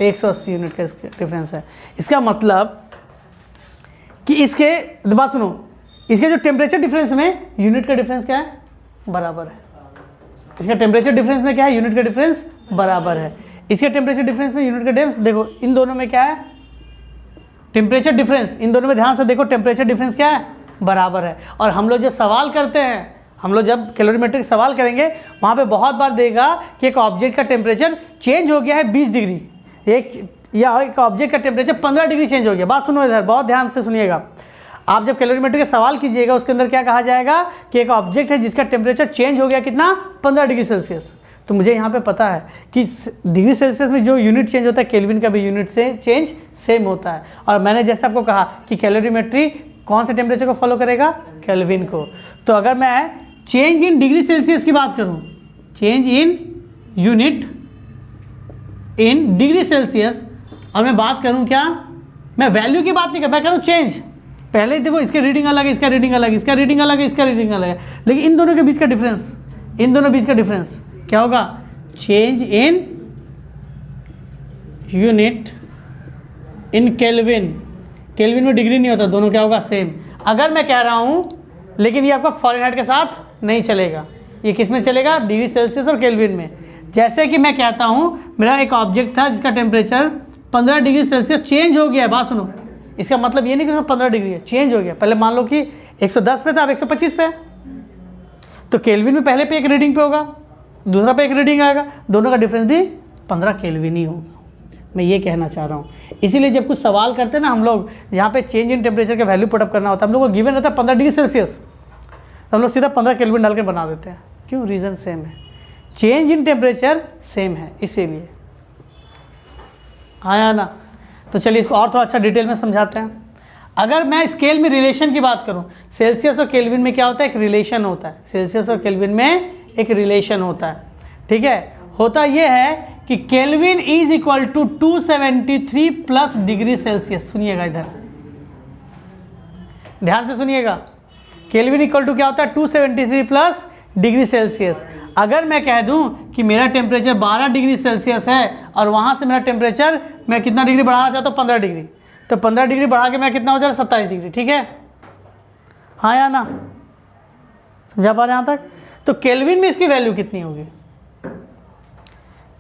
180 यूनिट का डिफरेंस है। इसका मतलब कि इसके बात सुनो, इसके जो टेम्परेचर डिफरेंस में यूनिट का डिफरेंस क्या है? बराबर है। इसका टेम्परेचर डिफरेंस में क्या है? यूनिट का डिफरेंस बराबर है। इसके टेम्परेचर डिफरेंस में यूनिट का डिफरेंस, देखो इन दोनों में क्या है? Temperature difference. इन दोनों में ध्यान से देखो, टेम्परेचर डिफरेंस क्या है? बराबर है। और हम लोग जब सवाल करते हैं, हम लोग जब कैलोरीमेट्रिक सवाल करेंगे वहाँ पे बहुत बार देगा कि एक ऑब्जेक्ट का टेम्परेचर चेंज हो गया है 20 डिग्री, एक ऑब्जेक्ट का टेम्परेचर 15 डिग्री चेंज हो गया। बात सुनो इधर, बहुत ध्यान से सुनिएगा। आप जब कैलोरीमेट्री का सवाल कीजिएगा उसके अंदर क्या कहा जाएगा कि एक ऑब्जेक्ट है जिसका टेम्परेचर चेंज हो गया कितना? 15 डिग्री सेल्सियस। तो मुझे यहाँ पे पता है कि डिग्री सेल्सियस में जो यूनिट चेंज होता है केल्विन का भी यूनिट से चेंज सेम होता है। और मैंने जैसे आपको कहा कि कैलोरीमेट्री कौन से टेम्परेचर को फॉलो करेगा? केल्विन को। तो अगर मैं चेंज इन डिग्री सेल्सियस की बात करूँ, change in unit in degree Celsius, और मैं बात करूँ क्या? मैं वैल्यू की बात नहीं करता, मैं करूँ चेंज। पहले देखो इसके रीडिंग अलग है, इसका रीडिंग अलग है, इसका रीडिंग अलग है, इसका रीडिंग अलग है, लेकिन इन दोनों के बीच का डिफरेंस, इन दोनों बीच का डिफरेंस क्या होगा? Change in unit in kelvin. Kelvin में डिग्री नहीं होता, दोनों क्या होगा? सेम। अगर मैं कह रहा हूँ, लेकिन ये आपका फ़ारेनहाइट के साथ नहीं चलेगा, ये किस में चलेगा? डिग्री सेल्सियस और केल्विन में। जैसे कि मैं कहता हूँ मेरा एक ऑब्जेक्ट था जिसका टेम्परेचर 15 डिग्री सेल्सियस चेंज हो गया है। बात सुनो, इसका मतलब ये नहीं कि उसमें 15 डिग्री है, चेंज हो गया। पहले मान लो कि 110 पे था, अब 125 पे है, तो केल्विन में पहले पे एक रीडिंग पे होगा, दूसरा पे एक रीडिंग आएगा, दोनों का डिफरेंस भी 15 केल्विन ही होगा। मैं ये कहना चाह रहा हूँ। इसीलिए जब कुछ सवाल करते हैं ना हम लोग, जहाँ पे चेंज इन टेम्परेचर का वैल्यू पुटअप करना होता है, हम लोग को गिवन रहता है 15 डिग्री सेल्सियस, तो हम लोग सीधा 15 केल्विन डाल के बना देते हैं। क्यों? रीज़न सेम है, चेंज इन टेम्परेचर सेम है, इसीलिए। आया ना? तो चलिए इसको और थोड़ा अच्छा डिटेल में समझाते हैं। अगर मैं स्केल में रिलेशन की बात करूं, सेल्सियस और केल्विन में क्या होता है? एक रिलेशन होता है। सेल्सियस और केल्विन में एक रिलेशन होता है। ठीक है, होता यह है कि kelvin is equal to 273 plus degree Celsius. सुनिएगा इधर, ध्यान से सुनिएगा। केल्विन इक्वल टू क्या होता है 273 प्लस डिग्री सेल्सियस। अगर मैं कह दूं कि मेरा टेम्परेचर 12 डिग्री सेल्सियस है और वहाँ से मेरा टेम्परेचर मैं कितना डिग्री बढ़ाना चाहता हूँ 15 डिग्री, तो 15 डिग्री बढ़ा के मैं कितना हो जाएगा 27 डिग्री, ठीक है, हाँ या ना, समझा पा रहे हैं यहाँ तक। तो केल्विन में इसकी वैल्यू कितनी होगी,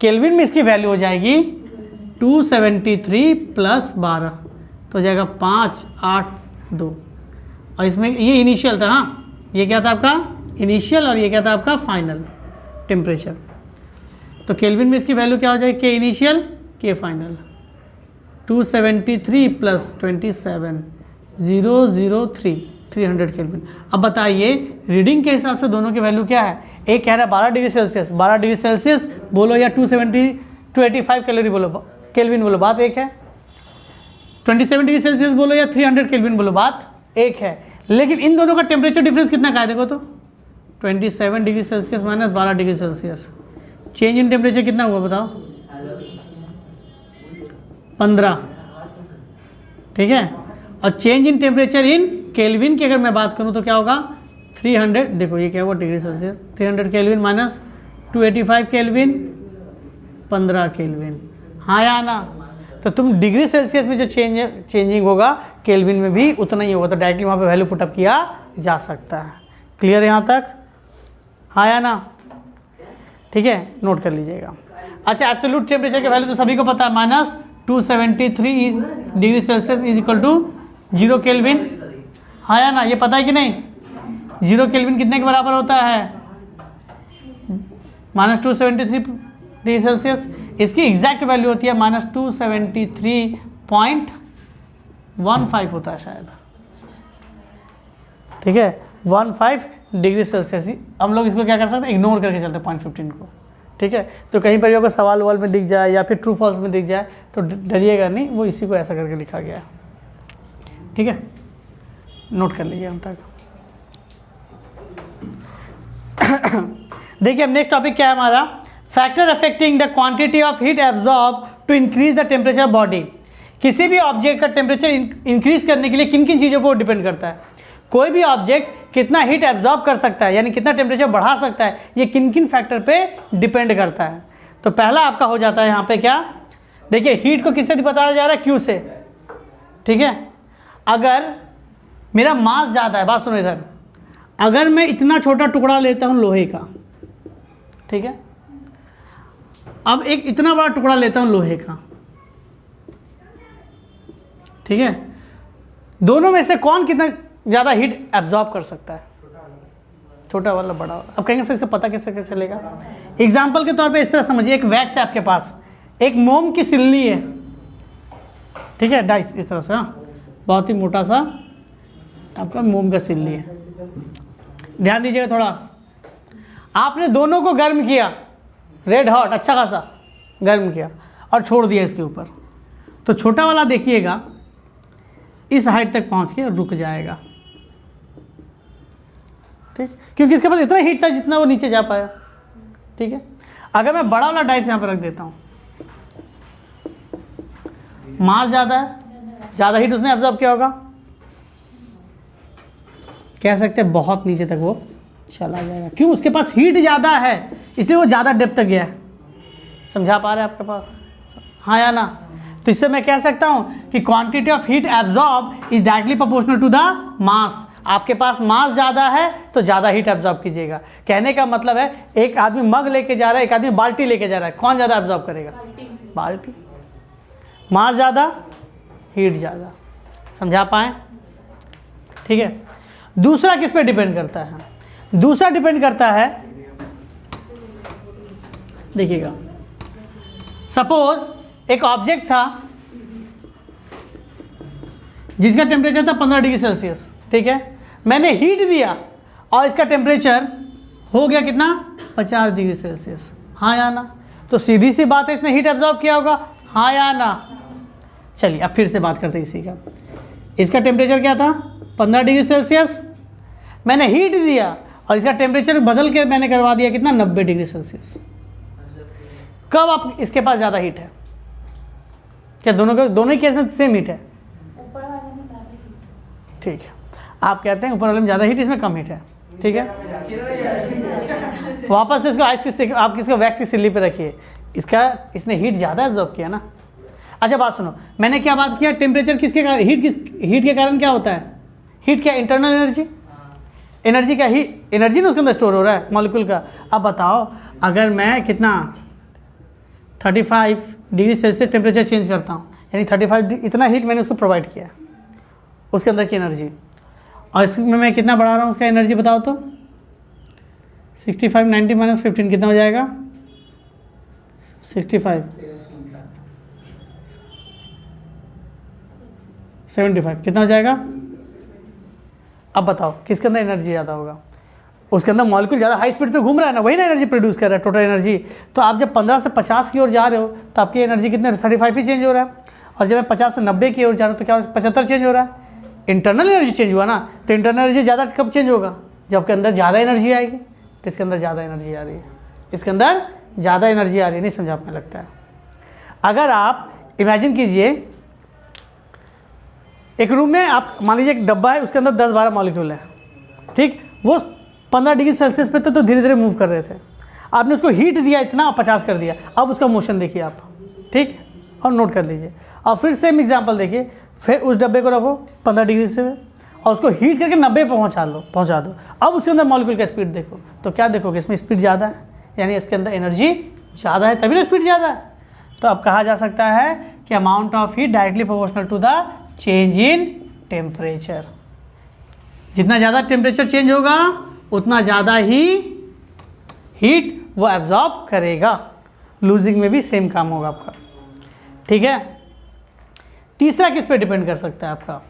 केल्विन में इसकी वैल्यू हो जाएगी 273 प्लस 12 तो हो जाएगा 582, और इसमें ये इनिशियल था, हाँ ये क्या था आपका इनिशियल और ये क्या था आपका फाइनल टेम्परेचर। तो केल्विन में इसकी वैल्यू क्या हो जाएगी, के इनिशियल के फाइनल, 273 प्लस 27 003 300 केल्विन। अब बताइए रीडिंग के हिसाब से दोनों की वैल्यू क्या है, एक कह रहा है 12 डिग्री सेल्सियस, 12 डिग्री सेल्सियस बोलो या 285 कैलोरी बोलो, केल्विन बोलो, बात एक है। 27 डिग्री सेल्सियस बोलो या 300 केल्विन बोलो, बात एक है। लेकिन इन दोनों का टेम्परेचर डिफरेंस कितना का है देखो तो, 27 degree Celsius minus 12 degree Celsius, change in temperature कितना हुआ बताओ, 15, ठीक है। और change in temperature in kelvin की अगर मैं बात करूं तो क्या होगा 300, देखो ये क्या हुआ degree Celsius, 300 kelvin minus 285 kelvin 15 kelvin, हाँ या ना। तो तुम डिग्री सेल्सियस में जो चेंजिंग होगा केल्विन में भी उतना ही होगा, तो डायरेक्टली वहाँ पे वैल्यू पुटअप किया जा सकता है। क्लियर है यहाँ तक, हाँ या ना, ठीक है, नोट कर लीजिएगा। अच्छा एब्सोल्यूट टेम्परेचर की वैल्यू तो सभी को पता है, minus 273 degree Celsius is equal to 0 kelvin, हाँ या ना, ये पता है कि नहीं, 0 केल्विन कितने के बराबर होता है, माइनस 273 डिग्री सेल्सियस। इसकी एग्जैक्ट वैल्यू होती है माइनस 273.15 होता है शायद, ठीक है, 15 डिग्री सेल्सियस। हम लोग इसको क्या कर सकते हैं, इग्नोर करके चलते हैं 0.15 को, ठीक है। तो कहीं पर भी आपको सवाल वाल में दिख जाए या फिर ट्रू फॉल्स में दिख जाए तो डरिएगा नहीं, वो इसी को ऐसा करके लिखा गया है, ठीक है, नोट कर लीजिए हम तक। देखिए अब नेक्स्ट टॉपिक क्या है हमारा, factor affecting the quantity of heat absorb to increase the temperature body. किसी भी ऑब्जेक्ट का टेम्परेचर इंक्रीज करने के लिए किन किन चीज़ों को डिपेंड करता है, कोई भी ऑब्जेक्ट कितना हीट एब्जॉर्ब कर सकता है यानी कितना टेम्परेचर बढ़ा सकता है, ये किन किन फैक्टर पे डिपेंड करता है। तो पहला आपका हो जाता है यहाँ पे क्या, देखिए हीट को किससे बताया जा रहा है, क्यू से, ठीक है। अगर मेरा मास ज़्यादा है, बात सुनो इधर, अगर मैं इतना छोटा टुकड़ा लेता हूँ लोहे का, ठीक है, अब एक इतना बड़ा टुकड़ा लेता हूँ लोहे का, ठीक है, दोनों में से कौन कितना ज़्यादा हीट एब्जॉर्ब कर सकता है, छोटा वाला बड़ा वाला। अब कहेंगे सर इसका पता कैसे चलेगा, एग्जाम्पल के तौर पे इस तरह समझिए, एक वैक्स है आपके पास, एक मोम की सिल्ली है, ठीक है, डाइस इस तरह से, हाँ बहुत ही मोटा सा आपका मोम का सिल्ली है। ध्यान दीजिएगा थोड़ा, आपने दोनों को गर्म किया, रेड हॉट अच्छा खासा गर्म किया और छोड़ दिया इसके ऊपर, तो छोटा वाला देखिएगा इस हाइट तक पहुंच के रुक जाएगा, ठीक, क्योंकि इसके पास इतना हीट था जितना वो नीचे जा पाया, ठीक है। अगर मैं बड़ा वाला डाइस यहाँ पर रख देता हूँ, मास ज़्यादा है, ज़्यादा हीट उसने एब्जॉर्ब किया होगा, कह सकते हैं बहुत नीचे तक वो चला जाएगा, क्यों, उसके पास हीट ज़्यादा है इसलिए वो ज़्यादा डेप्थ तक गया है। समझा पा रहे हैं आपके पास, हाँ या ना। तो इससे मैं कह सकता हूँ कि quantity of heat absorb is directly proportional to the mass. आपके पास मास ज़्यादा है तो ज़्यादा हीट एब्जॉर्ब कीजिएगा। कहने का मतलब है एक आदमी मग लेके जा रहा है, एक आदमी बाल्टी लेके जा रहा है, कौन ज़्यादा एब्जॉर्ब करेगा, बाल्टी, मास ज़्यादा हीट ज़्यादा, समझा पाए, ठीक है। दूसरा किस पे डिपेंड करता है, दूसरा डिपेंड करता है, देखिएगा सपोज एक ऑब्जेक्ट था जिसका टेम्परेचर था 15 डिग्री सेल्सियस, ठीक है, मैंने हीट दिया और इसका टेम्परेचर हो गया कितना 50 डिग्री सेल्सियस, हाँ या ना। तो सीधी सी बात है इसने हीट एब्जॉर्ब किया होगा, हाँ या ना। चलिए अब फिर से बात करते हैं इसी का, इसका टेम्परेचर क्या था 15 डिग्री सेल्सियस, मैंने हीट दिया और इसका टेम्परेचर बदल के मैंने करवा दिया कितना 90 डिग्री सेल्सियस। कब आप इसके पास ज़्यादा हीट है, क्या दोनों ही केस में सेम हीट है, ऊपर वाले में ज़्यादा हीट। ठीक है। आप कहते हैं ऊपर वाले में ज़्यादा हीट, इसमें कम हीट है, ठीक है। वापस से इसको आइस की आप किसको वैक्स की सिल्ली पे रखिए, इसने हीट ज़्यादा एब्जॉर्ब किया ना। अच्छा बात सुनो, मैंने क्या बात किया, टेम्परेचर किसके कारण, हीट के कारण क्या होता है, हीट क्या, इंटरनल एनर्जी, एनर्जी का ही एनर्जी ना उसके अंदर स्टोर हो रहा है मॉलिक्यूल का। अब बताओ अगर मैं कितना 35 डिग्री सेल्सियस टेम्परेचर चेंज करता हूँ, यानी 35 इतना हीट मैंने उसको प्रोवाइड किया उसके अंदर की एनर्जी, और इसमें मैं कितना बढ़ा रहा हूँ उसका एनर्जी बताओ तो 65 90 - 15 कितना हो जाएगा 65 75 कितना हो जाएगा। अब बताओ किसके अंदर एनर्जी ज़्यादा होगा, उसके अंदर मॉलिक्यूल ज़्यादा हाई स्पीड पे घूम रहा है ना, वही ना एनर्जी प्रोड्यूस कर रहा है टोटल एनर्जी। तो आप जब 15 से 50 की ओर जा रहे हो तो आपकी एनर्जी कितने 35 ही चेंज हो रहा है, और जब मैं 50 से 90 की ओर जा रहा हूँ तो क्या 75 चेंज हो रहा है, इंटरनल एनर्जी चेंज हुआ ना। तो इंटरनल एनर्जी ज़्यादा कब चेंज होगा, जब आपके अंदर ज़्यादा एनर्जी आएगी। तो इसके अंदर ज़्यादा एनर्जी आ रही है, इसके अंदर ज़्यादा एनर्जी आ रही है, नहीं समझा आपने लगता है। अगर आप इमेजिन कीजिए एक रूम में आप मान लीजिए एक डब्बा है, उसके अंदर 10-12 मॉलिक्यूल है, ठीक, वो 15 डिग्री सेल्सियस पे थे तो धीरे धीरे मूव कर रहे थे, आपने उसको हीट दिया इतना 50 कर दिया, अब उसका मोशन देखिए आप, ठीक, और नोट कर लीजिए। और फिर सेम एग्जांपल देखिए, फिर उस डब्बे को रखो 15 डिग्री से और उसको हीट करके 90 पे पहुंचा दो, अब उसके अंदर मॉलिक्यूल का स्पीड देखो तो क्या देखोगे, इसमें स्पीड ज़्यादा है, यानी इसके अंदर एनर्जी ज़्यादा है, तभी ना स्पीड ज़्यादा है। तो अब कहा जा सकता है कि amount of heat directly proportional to the change in temperature. जितना ज़्यादा टेम्परेचर चेंज होगा उतना ज़्यादा ही हीट वो एब्जॉर्ब करेगा। लूजिंग में भी सेम काम होगा आपका, ठीक है। तीसरा किस पे डिपेंड कर सकता है आपका,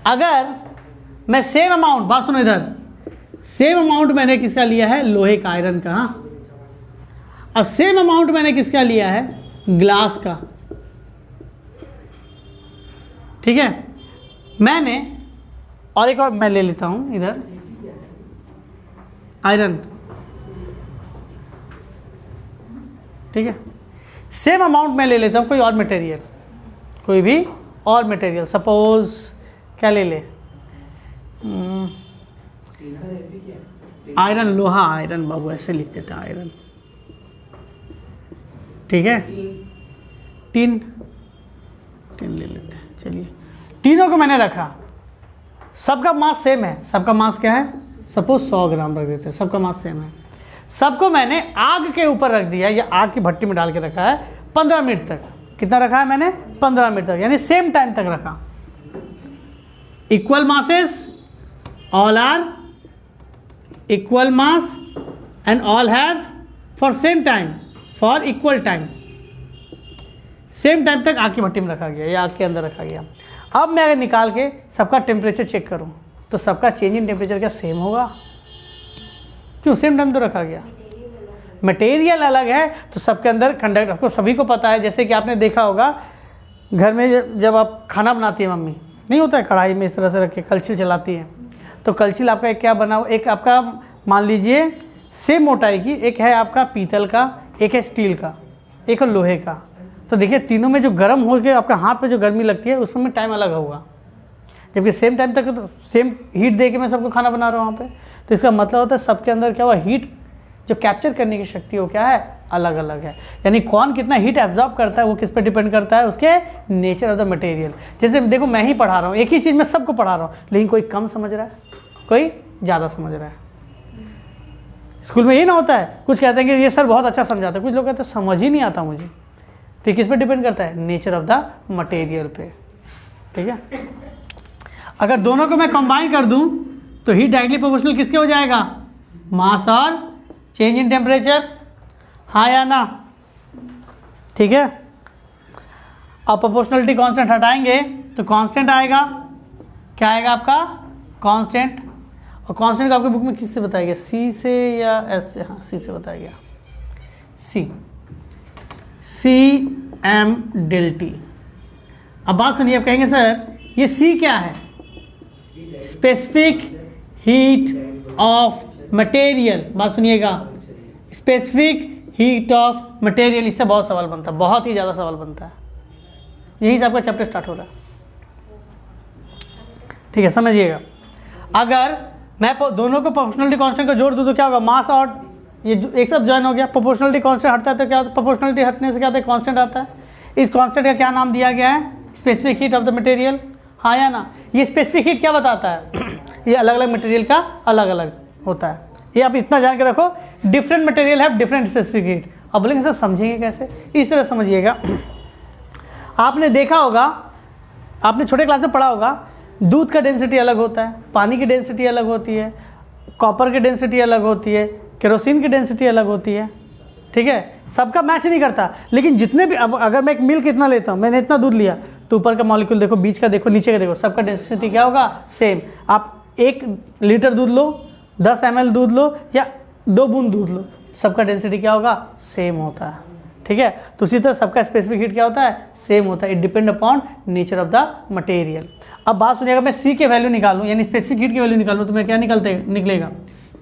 अगर मैं सेम अमाउंट, बात सुनो इधर, सेम अमाउंट मैंने किसका लिया है, लोहे का, आयरन का, और सेम अमाउंट मैंने किसका लिया है, ग्लास का, ठीक है। मैंने और एक और मैं ले लेता हूं इधर आयरन, ठीक है। सेम अमाउंट मैं ले लेता हूं कोई और मटेरियल, कोई भी और मटेरियल, सपोज क्या ले ले, आयरन, लोहा, आयरन, बाबू ऐसे लिख देते हैं आयरन, ठीक है। टीन ले लेते हैं, चलिए। तीनों को मैंने रखा, सबका मास सेम है, सबका मास क्या है, सपोज 100 ग्राम रख देते हैं, सबका मास सेम है। सबको मैंने आग के ऊपर रख दिया या आग की भट्टी में डाल के रखा है 15 मिनट तक। कितना रखा है मैंने, 15 मिनट तक, यानी सेम टाइम तक रखा। Equal masses, all are equal mass and all have for same time, for equal time, same time तक आग की भट्टी में रखा गया या आग के अंदर रखा गया। अब मैं अगर निकाल के सबका टेम्परेचर चेक करूं तो सबका चेंज इन टेम्परेचर क्या सेम होगा, क्यों, सेम टाइम तो रखा गया, मटेरियल अलग है तो सबके अंदर कंडक्ट, आपको सभी को पता है, जैसे कि आपने देखा होगा घर में जब आप खाना बनाती है मम्मी, नहीं होता है कढ़ाई में इस तरह से रख के कलछिल चलाती है, तो कलछिल आपका एक क्या बना, एक आपका मान लीजिए सेम मोटाई की, एक है आपका पीतल का, एक है स्टील का, एक है लोहे का। तो देखिए तीनों में जो गर्म हो के आपका हाथ पे जो गर्मी लगती है उसमें टाइम अलग होगा, जबकि सेम टाइम तक तो सेम हीट दे के मैं सबको खाना बना रहा हूँ वहाँ पे। तो इसका मतलब होता है सबके अंदर क्या हुआ, हीट जो कैप्चर करने की शक्ति वो क्या है, अलग अलग है। यानी कौन कितना हीट एब्जॉर्ब करता है वो किस पे डिपेंड करता है, उसके नेचर ऑफ द मटेरियल। जैसे देखो मैं ही पढ़ा रहा हूँ, एक ही चीज़ मैं सबको पढ़ा रहा हूँ, लेकिन कोई कम समझ रहा है, कोई ज़्यादा समझ रहा है। स्कूल में ये ना होता है, कुछ कहते हैं कि ये सर बहुत अच्छा समझाते हैं, कुछ लोग कहते हैं समझ ही नहीं आता मुझे। तो किस पे डिपेंड करता है, नेचर ऑफ द मटेरियल पे, ठीक है। अगर दोनों को मैं कंबाइन कर दूं तो हीट डायरेक्टली प्रोपोर्शनल किसके हो जाएगा, मास और चेंज इन टेम्परेचर, हाँ या ना, ठीक है। अब प्रोपोर्शनलिटी कांस्टेंट हटाएंगे तो कांस्टेंट आएगा, क्या आएगा आपका, कांस्टेंट। और कांस्टेंट को आपके बुक में किससे बताया गया, सी से या एस से, हाँ सी से बताया गया, CM∆T। अब बात सुनिए, आप कहेंगे सर ये C क्या है, स्पेसिफिक हीट ऑफ मटेरियल। बात सुनिएगा, स्पेसिफिक हीट ऑफ मटेरियल, इससे बहुत सवाल बनता है, बहुत ही ज़्यादा सवाल बनता है, यहीं से आपका चैप्टर स्टार्ट हो रहा है। ठीक है, समझिएगा। अगर मैं दोनों को प्रोपोर्शनलिटी कांस्टेंट को जोड़ दूँ तो क्या होगा, मास और ये एक सब ज्वाइन हो गया, प्रोपोर्शनलिटी कांस्टेंट हटता है तो क्या होता है, प्रोपोर्शनलिटी हटने से क्या होता है, कांस्टेंट आता है। इस कांस्टेंट का क्या नाम दिया गया है, specific heat of the material. हाँ या ना, ये स्पेसिफिक हीट क्या बताता है ये अलग अलग मटेरियल का अलग अलग होता है। ये आप इतना जान के रखो, different material have different specific heat. अब बोलेंगे सर समझेंगे कैसे, इस तरह समझिएगा। आपने देखा होगा, आपने छोटे क्लास में पढ़ा होगा, दूध का डेंसिटी अलग होता है, पानी की डेंसिटी अलग होती है, कॉपर की डेंसिटी अलग होती है, केरोसिन की डेंसिटी अलग होती है। ठीक है, सबका मैच नहीं करता, लेकिन जितने भी, अब अगर मैं एक मिल्क इतना लेता हूँ, मैंने इतना दूध लिया, तो ऊपर का मॉलिक्यूल देखो, बीच का देखो, नीचे का देखो, सबका डेंसिटी क्या होगा, सेम। आप 1 लीटर दूध लो, 10 ml दूध लो या 2 बूंद दूध लो, सबका डेंसिटी क्या होगा, सेम होता है। ठीक है, तो उसी तरह सबका स्पेसिफिक हीट क्या होता है, सेम होता है। It depend upon nature of the material. अब बात सुनिएगा, मैं सी के वैल्यू निकालूं, यानी स्पेसिफिक हीट की वैल्यू निकालूं, तो मैं क्या निकलेगा,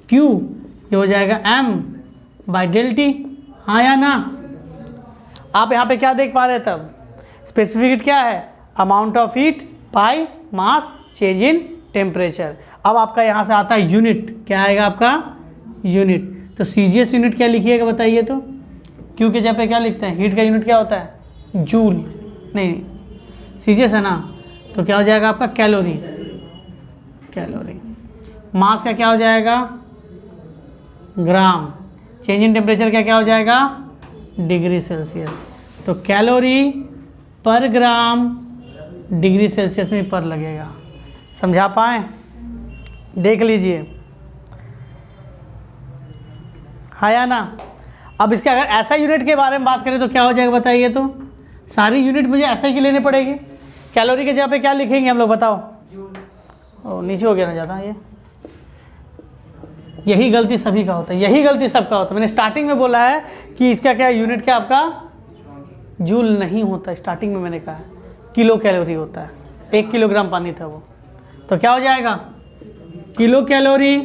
Q, ये हो जाएगा m/ΔT। हाँ या ना, आप यहाँ पे क्या देख पा रहे हैं, तब स्पेसिफिक हीट क्या है, amount of heat by mass change in temperature. अब आपका यहाँ से आता है यूनिट, क्या आएगा आपका, यूनिट। तो सीजीएस यूनिट क्या लिखिएगा बताइए तो, क्यू के जगह पे क्या लिखते हैं, हीट का यूनिट क्या होता है, जूल, नहीं सीजीएस है ना, तो क्या हो जाएगा आपका कैलोरी। कैलोरी। मास का क्या हो जाएगा, ग्राम। चेंज इन टेम्परेचर क्या हो जाएगा, डिग्री सेल्सियस। तो कैलोरी पर ग्राम डिग्री सेल्सियस में पर लगेगा। समझा पाए, देख लीजिए। हाँ या ना। अब इसके अगर ऐसा यूनिट के बारे में बात करें तो क्या हो जाएगा बताइए तो, सारी यूनिट मुझे ऐसा ही लेने पड़ेगी। कैलोरी के जगह पे क्या लिखेंगे हम लोग, बताओ। ओ नीचे हो गया ना ज़्यादा, ये यही गलती सभी का होता है, यही गलती सबका होता है। मैंने स्टार्टिंग में बोला है कि इसका क्या यूनिट क्या आपका, जूल नहीं होता। स्टार्टिंग में मैंने कहा है किलो कैलोरी होता है, 1 किलोग्राम पानी था वो, तो क्या हो जाएगा, किलो कैलोरी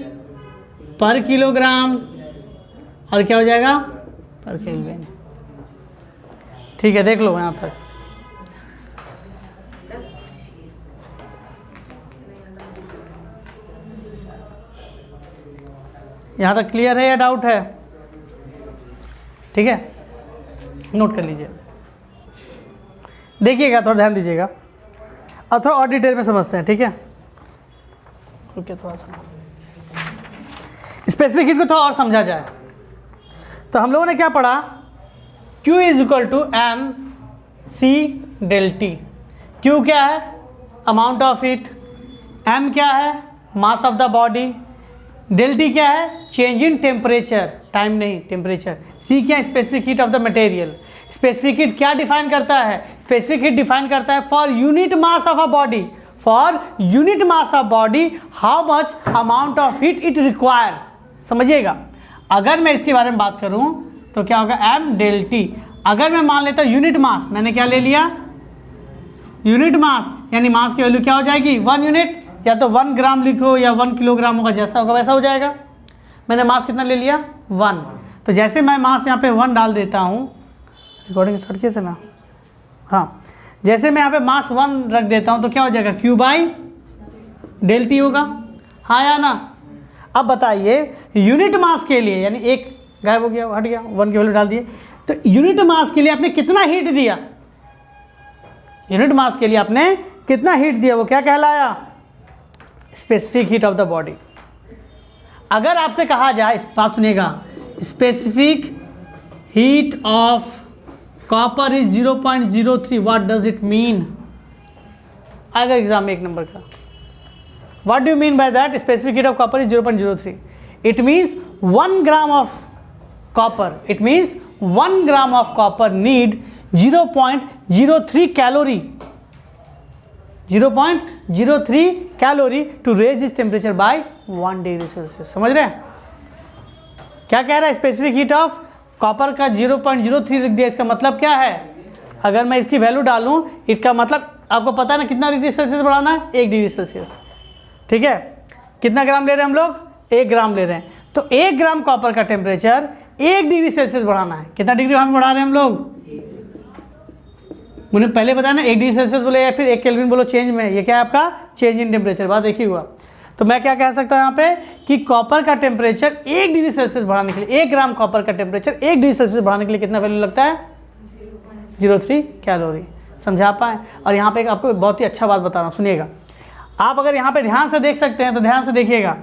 पर किलोग्राम, और क्या हो जाएगा, पर केल्विन। ठीक है, देख लो यहाँ तक। यहाँ तक क्लियर है या डाउट है, ठीक है, नोट कर लीजिए, देखिएगा, थोड़ा ध्यान दीजिएगा। अब थोड़ा और डिटेल में समझते हैं, ठीक है। रुकिए थोड़ा सा, स्पेसिफिक हीट को थोड़ा और समझा जाए तो हम लोगों ने क्या पढ़ा, Q is equal to mc/ΔT। Q क्या है, अमाउंट ऑफ हीट, m क्या है, mass of the body, ΔT क्या है, चेंज इन टेम्परेचर, टाइम नहीं टेम्परेचर, C क्या है, specific heat of the material. Specific heat क्या डिफाइन करता है, स्पेसिफिक हीट डिफाइन करता है for unit mass of a body, for unit mass of body how much amount of heat it require. समझिएगा, अगर मैं इसके बारे में बात करूं तो क्या होगा, m/ΔT। अगर मैं मान लेता हूं यूनिट मास, मैंने क्या ले लिया, यूनिट मास, यानी मास की वैल्यू क्या हो जाएगी, 1 यूनिट, या तो 1 ग्राम लिखो या 1 किलोग्राम होगा, जैसा होगा वैसा हो जाएगा। मैंने मास कितना ले लिया, 1। तो जैसे मैं मास यहाँ पे 1 डाल देता हूँ, रिकॉर्डिंग स्टार्ट किए थे ना, हाँ, जैसे मैं यहाँ पे मास 1 रख देता हूँ तो क्या हो जाएगा, Q/ΔT होगा। हाँ या ना। अब बताइए यूनिट मास के लिए, यानी एक गायब हो गया, हट गया, 1 की वैल्यू डाल दिए, तो यूनिट मास के लिए आपने कितना हीट दिया, यूनिट मास के लिए आपने कितना हीट दिया, वो क्या कहलाया, specific heat of the body. अगर आपसे कहा जाए, बात सुनिएगा, specific heat of copper is 0.03, what does it mean, आएगा एग्जाम में 1 नंबर का। What do you mean by that? Specific heat of copper is 0.03. It means 1 gram of copper. It means 1 gram of copper need 0.03 calorie. 0.03 calorie to raise its temperature by 1 degree Celsius. समझ रहे हैं? क्या कह रहा है? Specific heat of copper का 0.03 लिख दिया। इसका मतलब क्या है? अगर मैं इसकी वैल्यू डालूं, इसका मतलब आपको पता है ना कितना डिग्री सेल्सियस बढ़ाना है, 1 डिग्री सेल्सियस। ठीक है, कितना ग्राम ले रहे हैं हम लोग, 1 ग्राम ले रहे हैं, तो 1 ग्राम कॉपर का टेम्परेचर 1 डिग्री सेल्सियस बढ़ाना है। कितना डिग्री हम बढ़ा रहे हैं हम लोग, मैंने पहले बताया ना 1 डिग्री सेल्सियस बोले या फिर 1 केल्विन बोलो चेंज में, ये क्या है आपका चेंज इन टेम्परेचर, बात एक ही हुआ। तो मैं क्या कह सकता हूँ यहाँ पे कि कॉपर का टेम्परेचर 1 डिग्री सेल्सियस बढ़ाने के लिए, 1 ग्राम कॉपर का टेम्परेचर 1 डिग्री सेल्सियस बढ़ाने के लिए कितना वैल्यू लगता है? 0.03 कैलोरी। समझा पाए? और यहाँ पे एक आपको बहुत ही अच्छा बात बता रहा हूँ, सुनिएगा। आप अगर यहाँ पे ध्यान से देख सकते हैं तो ध्यान से देखिएगा।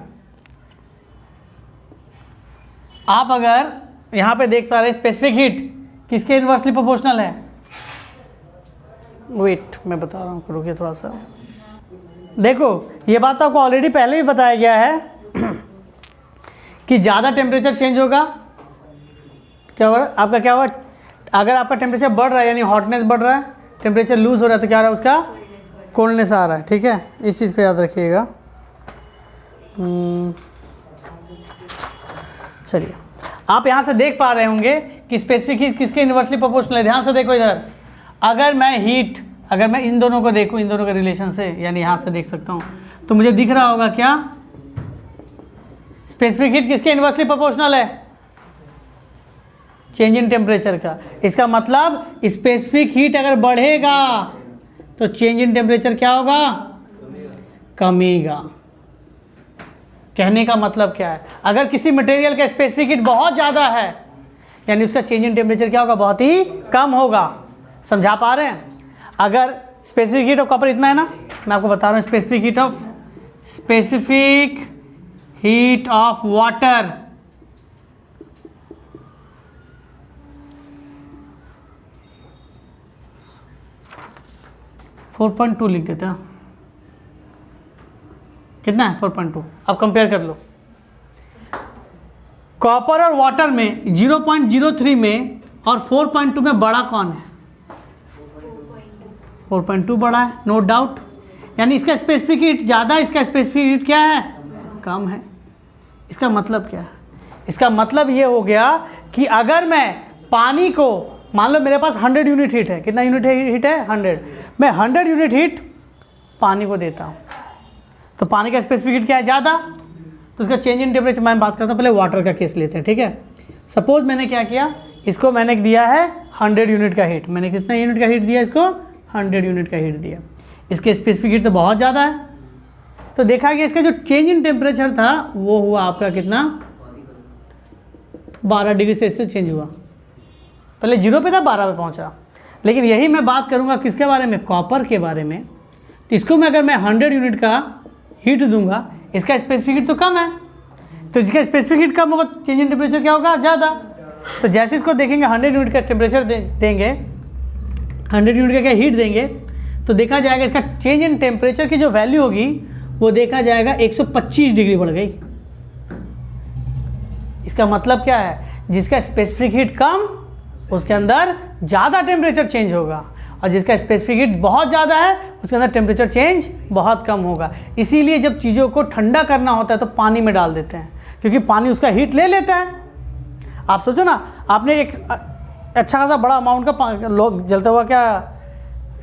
आप अगर यहाँ पे देख पा रहे हैं स्पेसिफिक हीट किसके इन्वर्सली प्रोपोर्शनल है? वेट मैं बता रहा हूँ, रुकिए थोड़ा सा। देखो ये बात तो आपको ऑलरेडी पहले ही बताया गया है कि ज़्यादा टेम्परेचर चेंज होगा, क्या होगा आपका, क्या होगा अगर आपका टेम्परेचर बढ़ रहा है यानी हॉटनेस बढ़ रहा है, टेम्परेचर लूज हो रहा है तो क्या आ रहा है उसका कोल्डनेस आ रहा है। ठीक है, इस चीज़ को याद रखिएगा। चलिए आप यहाँ से देख पा रहे होंगे कि स्पेसिफिक हीट किसके इन्वर्सली प्रोपोर्शनल है। ध्यान से देखो इधर, अगर मैं इन दोनों को देखूँ, इन दोनों के रिलेशन से, यानी यहाँ से देख सकता हूँ, तो मुझे दिख रहा होगा क्या स्पेसिफिक हीट किसके इन्वर्सली प्रोपोर्शनल है? चेंज इन टेम्परेचर का। इसका मतलब स्पेसिफिक हीट अगर बढ़ेगा तो चेंज इन टेम्परेचर क्या होगा? कमेगा। कहने का मतलब क्या है, अगर किसी मटेरियल का स्पेसिफिक हीट बहुत ज़्यादा है यानी उसका चेंज इन टेम्परेचर क्या होगा? बहुत ही कम होगा। समझा पा रहे हैं? अगर स्पेसिफिक हीट ऑफ कॉपर इतना है ना, मैं आपको बता रहा हूँ स्पेसिफिक हीट ऑफ वाटर (4.2) लिख देते हैं। कितना है? 4.2। अब कंपेयर कर लो, कॉपर और वाटर में 0.03 में और 4.2 में बड़ा कौन है? 4.2 बड़ा है, नो डाउट। यानी इसका स्पेसिफिक हीट ज़्यादा, इसका स्पेसिफिक हीट क्या है? कम है। इसका मतलब क्या है? इसका मतलब ये हो गया कि अगर मैं पानी को, मान लो मेरे पास 100 यूनिट हीट है, कितना यूनिट हीट है? 100। मैं 100 यूनिट हीट पानी को देता हूँ तो पानी का स्पेसिफिक हीट क्या है? ज़्यादा, तो उसका चेंज इन टेम्परेचर मैं बात करता हूँ। पहले वाटर का केस लेते हैं। ठीक है, सपोज मैंने क्या किया, इसको मैंने दिया है 100 यूनिट का हीट। मैंने कितना यूनिट का हीट दिया इसको? 100 यूनिट का हीट दिया। इसके स्पेसिफिक हीट तो बहुत ज़्यादा है, तो देखा गया इसका जो चेंज इन टेम्परेचर था वो हुआ आपका कितना? 12 डिग्री सेल्सियस चेंज हुआ। पहले 0 पे था, 12 पे पहुंचा। लेकिन यही मैं बात करूंगा किसके बारे में? कॉपर के बारे में। तो इसको मैं अगर मैं 100 यूनिट का हीट दूंगा, इसका स्पेसिफिक हीट तो कम है, तो जिसका स्पेसिफिक हीट कम होगा चेंज इन टेम्परेचर क्या होगा? ज़्यादा। तो जैसे इसको देखेंगे 100 यूनिट का टेम्परेचर देंगे, 100 यूनिट का क्या हीट देंगे, तो देखा जाएगा इसका चेंज इन टेम्परेचर की जो वैल्यू होगी वो देखा जाएगा 125 डिग्री बढ़ गई। इसका मतलब क्या है? जिसका स्पेसिफिक हीट कम उसके अंदर ज़्यादा टेम्परेचर चेंज होगा, और जिसका स्पेसिफिक हीट बहुत ज़्यादा है उसके अंदर टेम्परेचर चेंज बहुत कम होगा। इसीलिए जब चीज़ों को ठंडा करना होता है तो पानी में डाल देते हैं, क्योंकि पानी उसका हीट ले लेता है। आप सोचो ना, आपने एक अच्छा खासा बड़ा अमाउंट का जलता हुआ क्या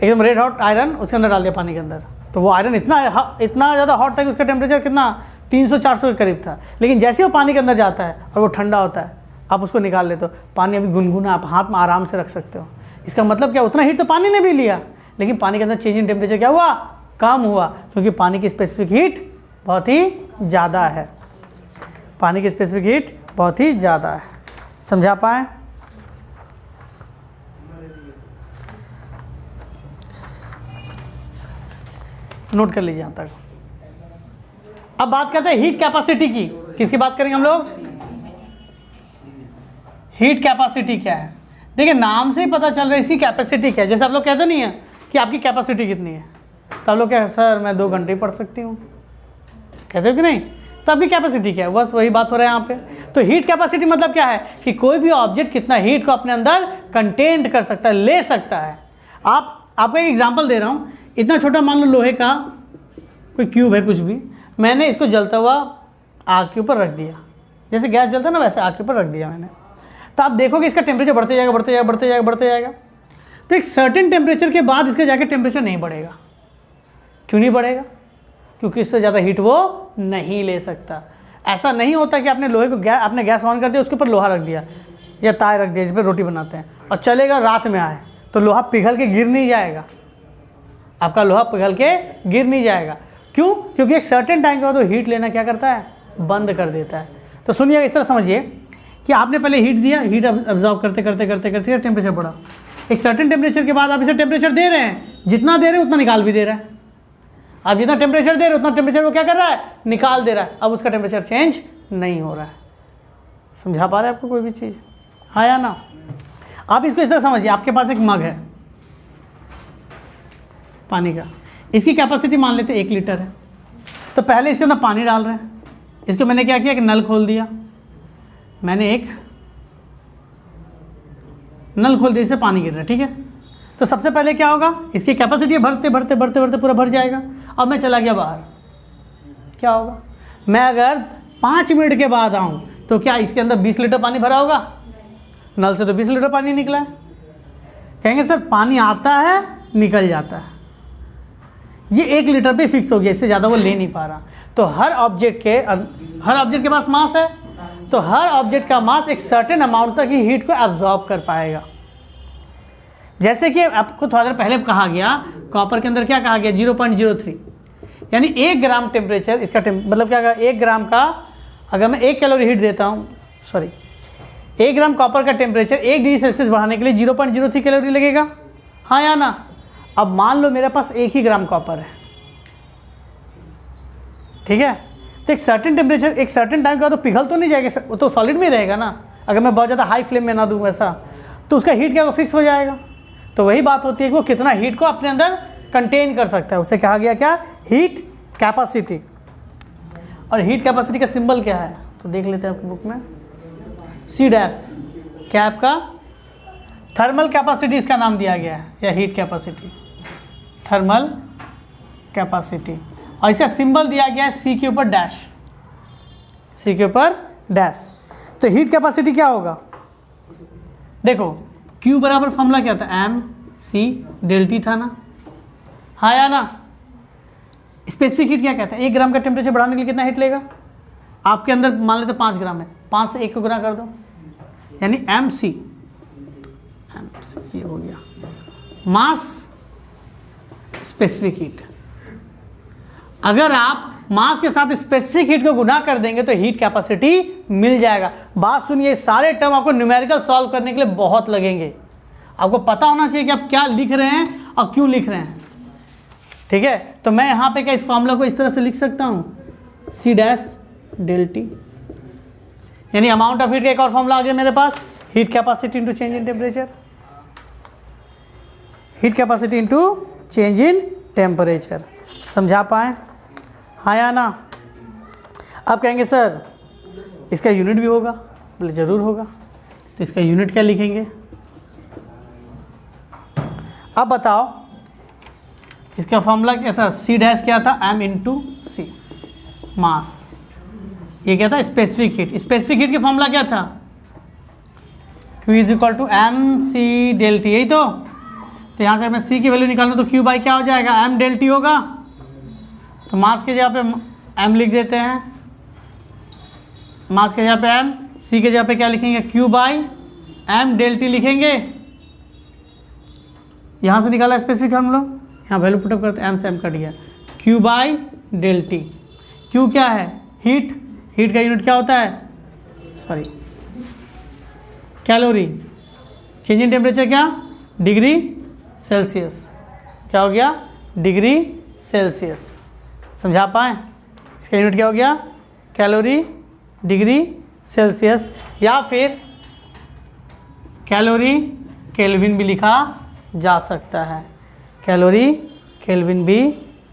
एकदम रेड हॉट आयरन उसके अंदर डाल दिया पानी के अंदर, तो वो आयरन इतना ज़्यादा हॉट था कि उसका टेम्परेचर कितना 300-400 के करीब था। लेकिन जैसे वो पानी के अंदर जाता है और वो ठंडा होता है, आप उसको निकाल लेते हो, पानी अभी गुनगुना, आप हाथ में आराम से रख सकते हो। इसका मतलब क्या? उतना हीट तो पानी ने भी लिया, लेकिन पानी के अंदर चेंज इन टेम्परेचर क्या हुआ? कम हुआ, क्योंकि पानी की स्पेसिफिक हीट बहुत ही ज़्यादा है। पानी की स्पेसिफिक हीट बहुत ही ज़्यादा है। समझा पाए? नोट कर लीजिए यहाँ तक। अब बात करते हैं हीट कैपेसिटी की। किसकी बात करेंगे हम लोग? हीट कैपेसिटी क्या है? देखिए नाम से ही पता चल रहा है इसकी कैपेसिटी क्या है। जैसे आप लोग कहते नहीं है कि आपकी कैपेसिटी कितनी है, तो आप लोग क्या, सर मैं 2 घंटे ही पढ़ सकती हूँ, कहते हो कि नहीं? तो आपकी कैपेसिटी क्या है? बस वही बात हो रहा है यहाँ पे। तो हीट कैपेसिटी मतलब क्या है कि कोई भी ऑब्जेक्ट कितना हीट को अपने अंदर कंटेंट कर सकता है, ले सकता है। आपको एक एग्जांपल दे रहा हूँ। इतना छोटा मान लो लोहे का कोई क्यूब है, कुछ भी, मैंने इसको जलता हुआ आग के ऊपर रख दिया, जैसे गैस जलता है ना वैसे आग के ऊपर रख दिया मैंने, तो आप देखोगे इसका टेम्परेचर बढ़ते जाएगा, बढ़ते जाएगा, बढ़ते जाएगा, बढ़ते जाएगा। तो एक सर्टेन टेम्परेचर के बाद इसका जाकर टेम्परेचर नहीं बढ़ेगा। क्यों नहीं बढ़ेगा? क्योंकि इससे ज़्यादा हीट वो नहीं ले सकता। ऐसा नहीं होता कि आपने लोहे को आपने गैस ऑन कर दिया, उसके ऊपर लोहा रख दिया या तार रख दिया जिस पर रोटी बनाते हैं, और चलेगा रात में आए तो लोहा पिघल के गिर नहीं जाएगा, आपका लोहा पिघल के गिर नहीं जाएगा। क्यों? क्योंकि एक सर्टेन टाइम के बाद वो हीट लेना क्या करता है, बंद कर देता है। तो सुनिए, इस तरह समझिए कि आपने पहले हीट दिया, हीट अब्जॉर्ब करते करते करते करते टेम्परेचर बढ़ा, एक सर्टेन टेम्परेचर के बाद आप इसे टेम्परेचर दे रहे हैं, जितना दे रहे हैं उतना निकाल भी दे रहा है। आप जितना टेम्परेचर दे रहे हैं उतना टेम्परेचर वो क्या कर रहा है, निकाल दे रहा है। अब उसका टेम्परेचर चेंज नहीं हो रहा है। समझा पा रहे हैं आपको कोई भी चीज़? हाँ या ना? आप इसको इस तरह समझिए, आपके पास एक मग है पानी का, इसकी कैपेसिटी मान लेते 1 लीटर है। तो पहले इसके अंदर पानी डाल रहे हैं, इसको मैंने क्या किया कि नल खोल दिया, मैंने एक नल खोल दिया, इससे पानी गिर रहा है, ठीक है। तो सबसे पहले क्या होगा, इसकी कैपेसिटी भरते भरते भरते भरते पूरा भर जाएगा। अब मैं चला गया बाहर, क्या होगा, मैं अगर 5 मिनट के बाद आऊँ तो क्या इसके अंदर 20 लीटर पानी भरा होगा? नल से तो 20 लीटर पानी निकला है। कहेंगे सर पानी आता है निकल जाता है, ये 1 लीटर पे फिक्स हो गया, इससे ज़्यादा वो ले नहीं पा रहा। तो हर ऑब्जेक्ट के पास मास है, तो हर ऑब्जेक्ट का मास एक सर्टेन अमाउंट तक ही हीट को एब्जॉर्ब कर पाएगा। जैसे कि आपको थोड़ा देर पहले कहा गया, कॉपर के अंदर क्या कहा गया, 0.03, यानी 1 ग्राम टेम्परेचर, इसका मतलब क्या, 1 ग्राम का अगर मैं 1 कैलोरी हीट देता हूँ, 1 ग्राम कॉपर का टेम्परेचर 1 डिग्री सेल्सियस बढ़ाने के लिए 0.03 कैलोरी लगेगा, हाँ या ना? अब मान लो मेरे पास 1 ही ग्राम कॉपर है, ठीक है। तो एक सर्टेन टेम्परेचर, एक सर्टेन टाइम के बाद तो पिघल तो नहीं जाएगा, वो तो सॉलिड में रहेगा ना। अगर मैं बहुत ज़्यादा हाई फ्लेम में ना दूँ ऐसा, तो उसका हीट क्या फिक्स हो जाएगा। तो वही बात होती है कि वो कितना हीट को अपने अंदर कंटेन कर सकता है, उसे कहा गया क्या, हीट कैपेसिटी। और हीट कैपेसिटी का सिंबल क्या है, तो देख लेते हैं आपकी बुक में, C डैश, क्या आपका थर्मल कैपेसिटी इसका नाम दिया गया है, या हीट कैपेसिटी, थर्मल कैपेसिटी। और इसका सिंबल दिया गया है C के ऊपर डैश, C के ऊपर डैश। तो हीट कैपेसिटी क्या होगा, देखो Q बराबर फॉर्मूला क्या था, mc ΔT था ना, हाँ या ना? स्पेसिफिक हीट क्या कहता है, 1 ग्राम का टेम्परेचर बढ़ाने के लिए कितना हीट लेगा, आपके अंदर मान लेते 5 ग्राम है, 5 से 1 को गुना कर दो, यानी mc, ये हो गया मास स्पेसिफिक हीट। अगर आप मास के साथ स्पेसिफिक हीट को गुना कर देंगे तो हीट कैपेसिटी मिल जाएगा। बात सुनिए, सारे टर्म आपको न्यूमेरिकल सॉल्व करने के लिए बहुत लगेंगे, आपको पता होना चाहिए कि आप क्या लिख रहे हैं और क्यों लिख रहे हैं, ठीक है। तो मैं यहाँ पे क्या इस फॉर्मूला को इस तरह से लिख सकता हूँ, C डैश ΔT, यानी अमाउंट ऑफ हीट का एक और फॉर्मूला आ गया मेरे पास, heat capacity into change in temperature, heat capacity into change in temperature. समझा पाए, हाँ या ना? आप कहेंगे सर इसका यूनिट भी होगा, बोले जरूर होगा। तो इसका यूनिट क्या लिखेंगे, अब बताओ, इसका फॉर्मूला क्या था, C डैश क्या था, m इंटू सी, मास। ये क्या था, स्पेसिफिक हीट। स्पेसिफिक हीट का फॉर्मूला क्या था, Q is equal to mc ΔT, यही तो यहाँ से मैं C की वैल्यू निकालूँ तो Q बाई क्या हो जाएगा, m ΔT होगा। तो मास के जगह पे m लिख देते हैं, मास के जगह पे m, C के जगह पे क्या लिखेंगे, Q बाई m ΔT लिखेंगे। यहाँ से निकाला स्पेसिफिक हम लोग, यहाँ वैल्यू पुटअप करते हैं, m से m कट गया, Q बाई ΔT। Q क्या है, हीट, हीट का यूनिट क्या होता है, कैलोरी, चेंज इन टेम्परेचर क्या, डिग्री सेल्सियस, क्या हो गया, डिग्री सेल्सियस। समझा पाए, इसका यूनिट क्या हो गया, कैलोरी डिग्री सेल्सियस, या फिर कैलोरी केल्विन भी लिखा जा सकता है, कैलोरी केल्विन भी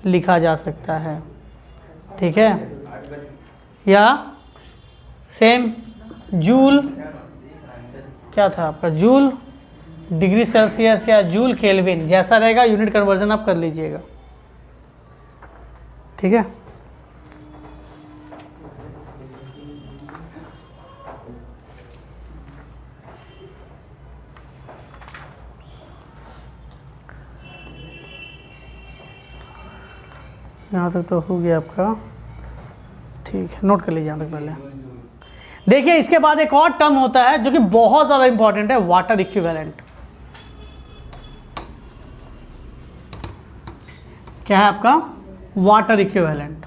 लिखा जा सकता है, ठीक है। या सेम जूल, क्या था आपका, जूल डिग्री सेल्सियस या जूल केल्विन, जैसा रहेगा यूनिट कन्वर्जन आप कर लीजिएगा, ठीक है। यहाँ तक तो हो गया आपका, ठीक है, नोट कर लीजिए यहाँ तक पहले। देखिए इसके बाद एक और टर्म होता है जो कि बहुत ज़्यादा इंपॉर्टेंट है, वाटर इक्विवेलेंट। क्या है आपका वाटर इक्विवेलेंट।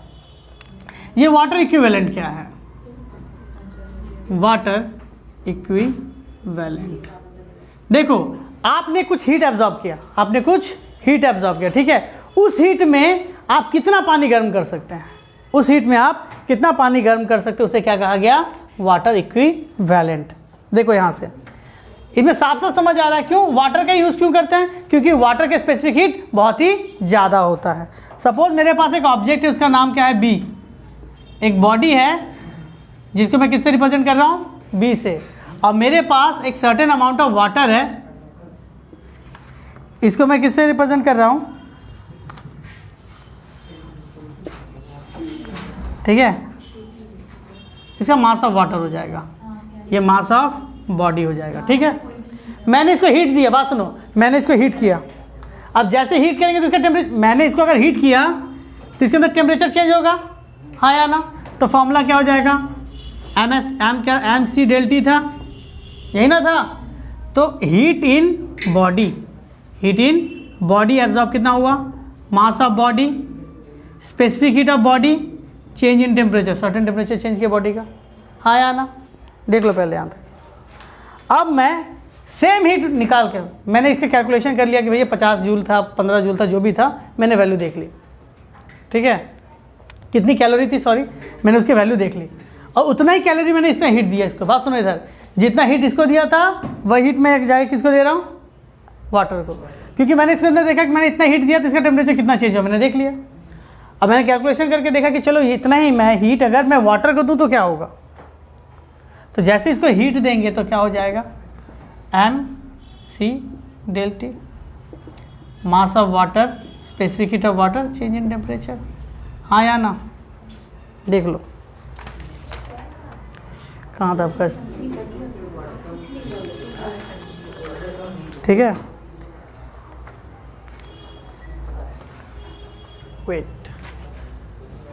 ये वाटर इक्विवेलेंट क्या है? वाटर इक्विवेलेंट, देखो आपने कुछ हीट एब्जॉर्ब किया, आपने कुछ हीट एब्जॉर्ब किया, ठीक है। उस हीट में आप कितना पानी गर्म कर सकते हैं? उस हीट में आप कितना पानी गर्म कर सकते हैं, उसे क्या कहा गया? Water equivalent. देखो यहाँ से इसमें साफ साफ समझ आ रहा है क्यों वाटर का यूज़ क्यों करते हैं, क्योंकि वाटर के स्पेसिफिक हीट बहुत ही ज़्यादा होता है। सपोज मेरे पास एक ऑब्जेक्ट है, उसका नाम क्या है? बी। एक बॉडी है जिसको मैं किससे रिप्रेजेंट कर रहा हूँ? बी से। और मेरे पास एक सर्टेन अमाउंट ऑफ वाटर है, इसको मैं किससे रिप्रेजेंट कर रहा हूँ? ठीक है, इसका मास ऑफ वाटर हो जाएगा, ये मास ऑफ बॉडी हो जाएगा, ठीक है। मैंने इसको हीट दिया, बात सुनो, मैंने इसको हीट किया। अब जैसे हीट करेंगे तो इसका टेम्परेचर, मैंने इसको अगर हीट किया तो इसके अंदर टेम्परेचर चेंज होगा, हाँ या ना? तो फॉर्मूला क्या हो जाएगा? एम सी डेल टी था, यही ना था? तो heat in body, heat in body absorb कितना हुआ? Mass of body, specific heat of body, change in temperature, certain temperature change किया बॉडी का, हाँ या ना? देख लो पहले यहाँ तक। अब मैं सेम हीट निकाल कर, मैंने इसके कैलकुलेशन कर लिया कि भैया 50 जूल था, 15 जूल था, जो भी था, मैंने वैल्यू देख ली, ठीक है। कितनी कैलोरी थी, सॉरी, मैंने उसकी वैल्यू देख ली, और उतना ही कैलोरी मैंने इसमें हीट दिया इसको। बात सुनो इधर, जितना हीट इसको दिया था वही हीट मैं जाके किसको दे रहा हूँ? वाटर को, क्योंकि मैंने इसके अंदर देखा कि मैंने इतना हीट दिया तो इसका टेम्परेचर कितना चेंज हुआ, मैंने देख लिया। अब मैंने कैलकुलेशन करके देखा कि चलो इतना ही मैं हीट अगर मैं वाटर को दूँ तो क्या होगा? तो जैसे इसको हीट देंगे तो क्या हो जाएगा? M C del T, mass of water, specific heat of water, change in temperature, हाँ या ना? देख लो कहाँ था आपका, ठीक है। वेट,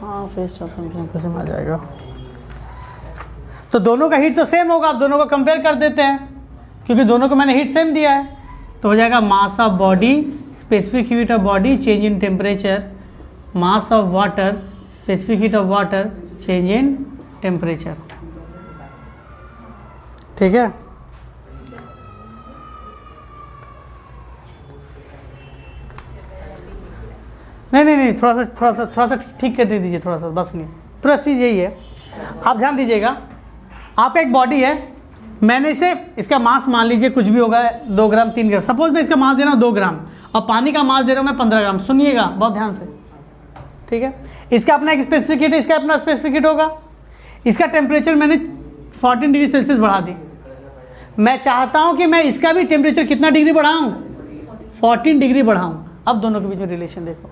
हाँ फेस कैसे में आ जाएगा? तो दोनों का हीट तो सेम होगा, आप दोनों को कंपेयर कर देते हैं, क्योंकि दोनों को मैंने हीट सेम दिया है। तो हो जाएगा mass of body, specific heat of body, change in temperature, mass of water, specific heat of water, change in temperature, ठीक है। नहीं, थोड़ा सा ठीक कर दीजिए, थोड़ा सा बस नहीं, पूरा चीज़ यही है। आप ध्यान दीजिएगा, आपका एक बॉडी है, मैंने इसे, इसका मास मान लीजिए कुछ भी होगा, 2 ग्राम 3 ग्राम, सपोज मैं इसका मास दे रहा हूँ 2 ग्राम, और पानी का मास दे रहा हूँ मैं 15 ग्राम। सुनिएगा बहुत ध्यान से, ठीक है। इसका अपना एक स्पेसिफिक हीट है, इसका अपना स्पेसिफिक हीट होगा। इसका टेम्परेचर मैंने 14 डिग्री सेल्सियस बढ़ा दी, मैं चाहता हूँ कि मैं इसका भी टेम्परेचर कितना डिग्री बढ़ाऊँ? 14 डिग्री बढ़ाऊँ। अब दोनों के बीच में रिलेशन देखो,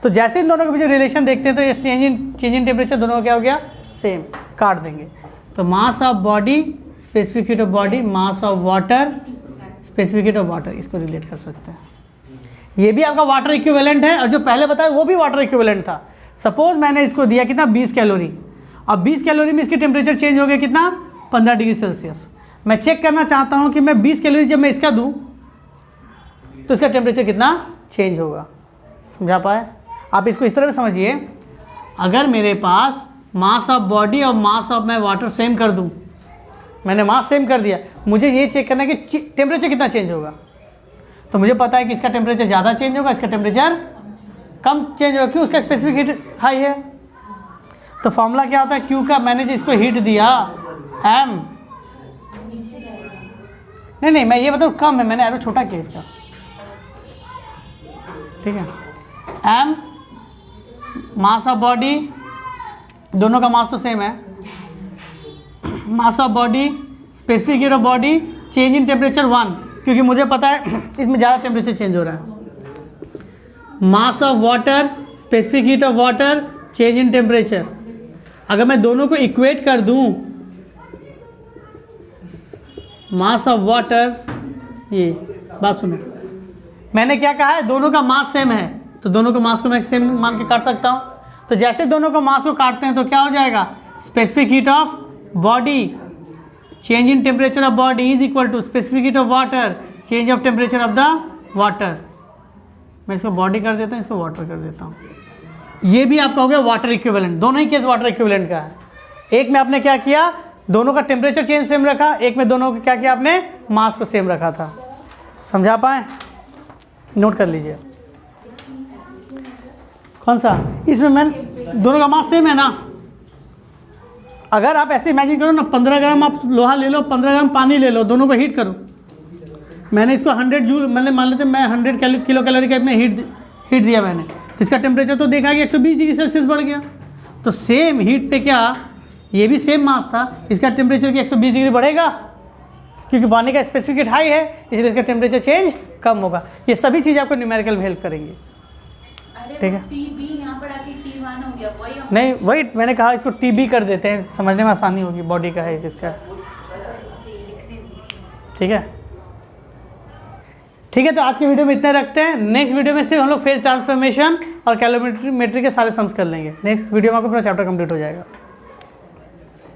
तो जैसे इन दोनों के बीच में रिलेशन देखते हैं तो ये चेंज इन टेम्परेचर दोनों का क्या हो गया? सेम, काट देंगे। तो mass of body, specific heat of body, mass of water, specific heat of water, इसको रिलेट कर सकते हैं। ये भी आपका वाटर इक्विवेलेंट है, और जो पहले बताया वो भी वाटर इक्विवेलेंट था। सपोज मैंने इसको दिया कितना? 20 कैलोरी। अब 20 कैलोरी में इसकी टेम्परेचर चेंज हो गया कितना? 15 डिग्री सेल्सियस। मैं चेक करना चाहता हूँ कि मैं 20 कैलोरी जब मैं इसका दूँ तो इसका टेम्परेचर कितना चेंज होगा। समझा पाए? आप इसको इस तरह से समझिए, अगर मेरे पास मास ऑफ बॉडी और मास ऑफ मैं वाटर सेम कर दूं, मैंने मास सेम कर दिया, मुझे ये चेक करना है कि टेम्परेचर कितना चेंज होगा। तो मुझे पता है कि इसका टेम्परेचर ज़्यादा चेंज होगा, इसका टेम्परेचर कम चेंज होगा, क्यों? उसका स्पेसिफिक हीट हाई है। तो फॉर्मूला क्या होता है? क्यू का मैंने जो इसको हीट दिया एम, नहीं मैं ये बताऊँ कम है, मैंने एरो छोटा किया इसका, ठीक है। एम मास ऑफ बॉडी, दोनों का मास तो सेम है, mass of body, specific heat of body, change in temperature 1, क्योंकि मुझे पता है इसमें ज़्यादा टेम्परेचर चेंज हो रहा है। मास of water, specific heat of water, change in temperature. अगर मैं दोनों को इक्वेट कर दूं, मास ऑफ वाटर, ये बात सुनो, मैंने क्या कहा है? दोनों का मास सेम है, तो दोनों का मास को मैं सेम मान के काट सकता हूँ। तो जैसे दोनों को मास को काटते हैं तो क्या हो जाएगा? Specific heat of body, change in temperature of body is equal to specific heat of water, change of temperature of the water. मैं इसको बॉडी कर देता हूँ, इसको वाटर कर देता हूँ। ये भी आपका हो गया वाटर इक्विवेलेंट, दोनों ही केस वाटर इक्विवेलेंट का है। एक में आपने क्या किया, दोनों का टेम्परेचर चेंज सेम रखा, एक में दोनों का क्या किया आपने, मास को सेम रखा था। समझा पाए, नोट कर लीजिए। कौन सा, इसमें मैंने दोनों का मास सेम है ना। अगर आप ऐसे इमेजिन करो ना, 15 ग्राम आप लोहा ले लो, 15 ग्राम पानी ले लो, दोनों को हीट करो। मैंने इसको 100 जूल, मैंने मान लेते मैं 100 किलो कैलोरी का इसमें हीट दिया मैंने, इसका टेम्परेचर तो देखा कि 120 डिग्री सेल्सियस बढ़ गया। तो सेम हीट पे क्या, ये भी सेम मास था, इसका टेम्परेचर की 120 डिग्री बढ़ेगा, क्योंकि पानी का स्पेसिफिक हाई है, इसलिए इसका टेम्परेचर चेंज कम होगा। ये सभी चीज़ आपको न्यूमेरिकल हेल्प करेंगी। ठीक है, टीबी यहाँ पर आके T1 हो गया, वही नहीं वही मैंने कहा, इसको टीबी कर देते हैं, समझने में आसानी होगी, बॉडी का है जिसका। ठीक है, ठीक है। तो आज की वीडियो में इतने रखते हैं। नेक्स्ट वीडियो में सिर्फ हम लोग फेज ट्रांसफॉर्मेशन और कैलोरीमेट्री के सारे सम्स कर लेंगे। नेक्स्ट वीडियो में आपका पूरा चैप्टर कंप्लीट हो जाएगा।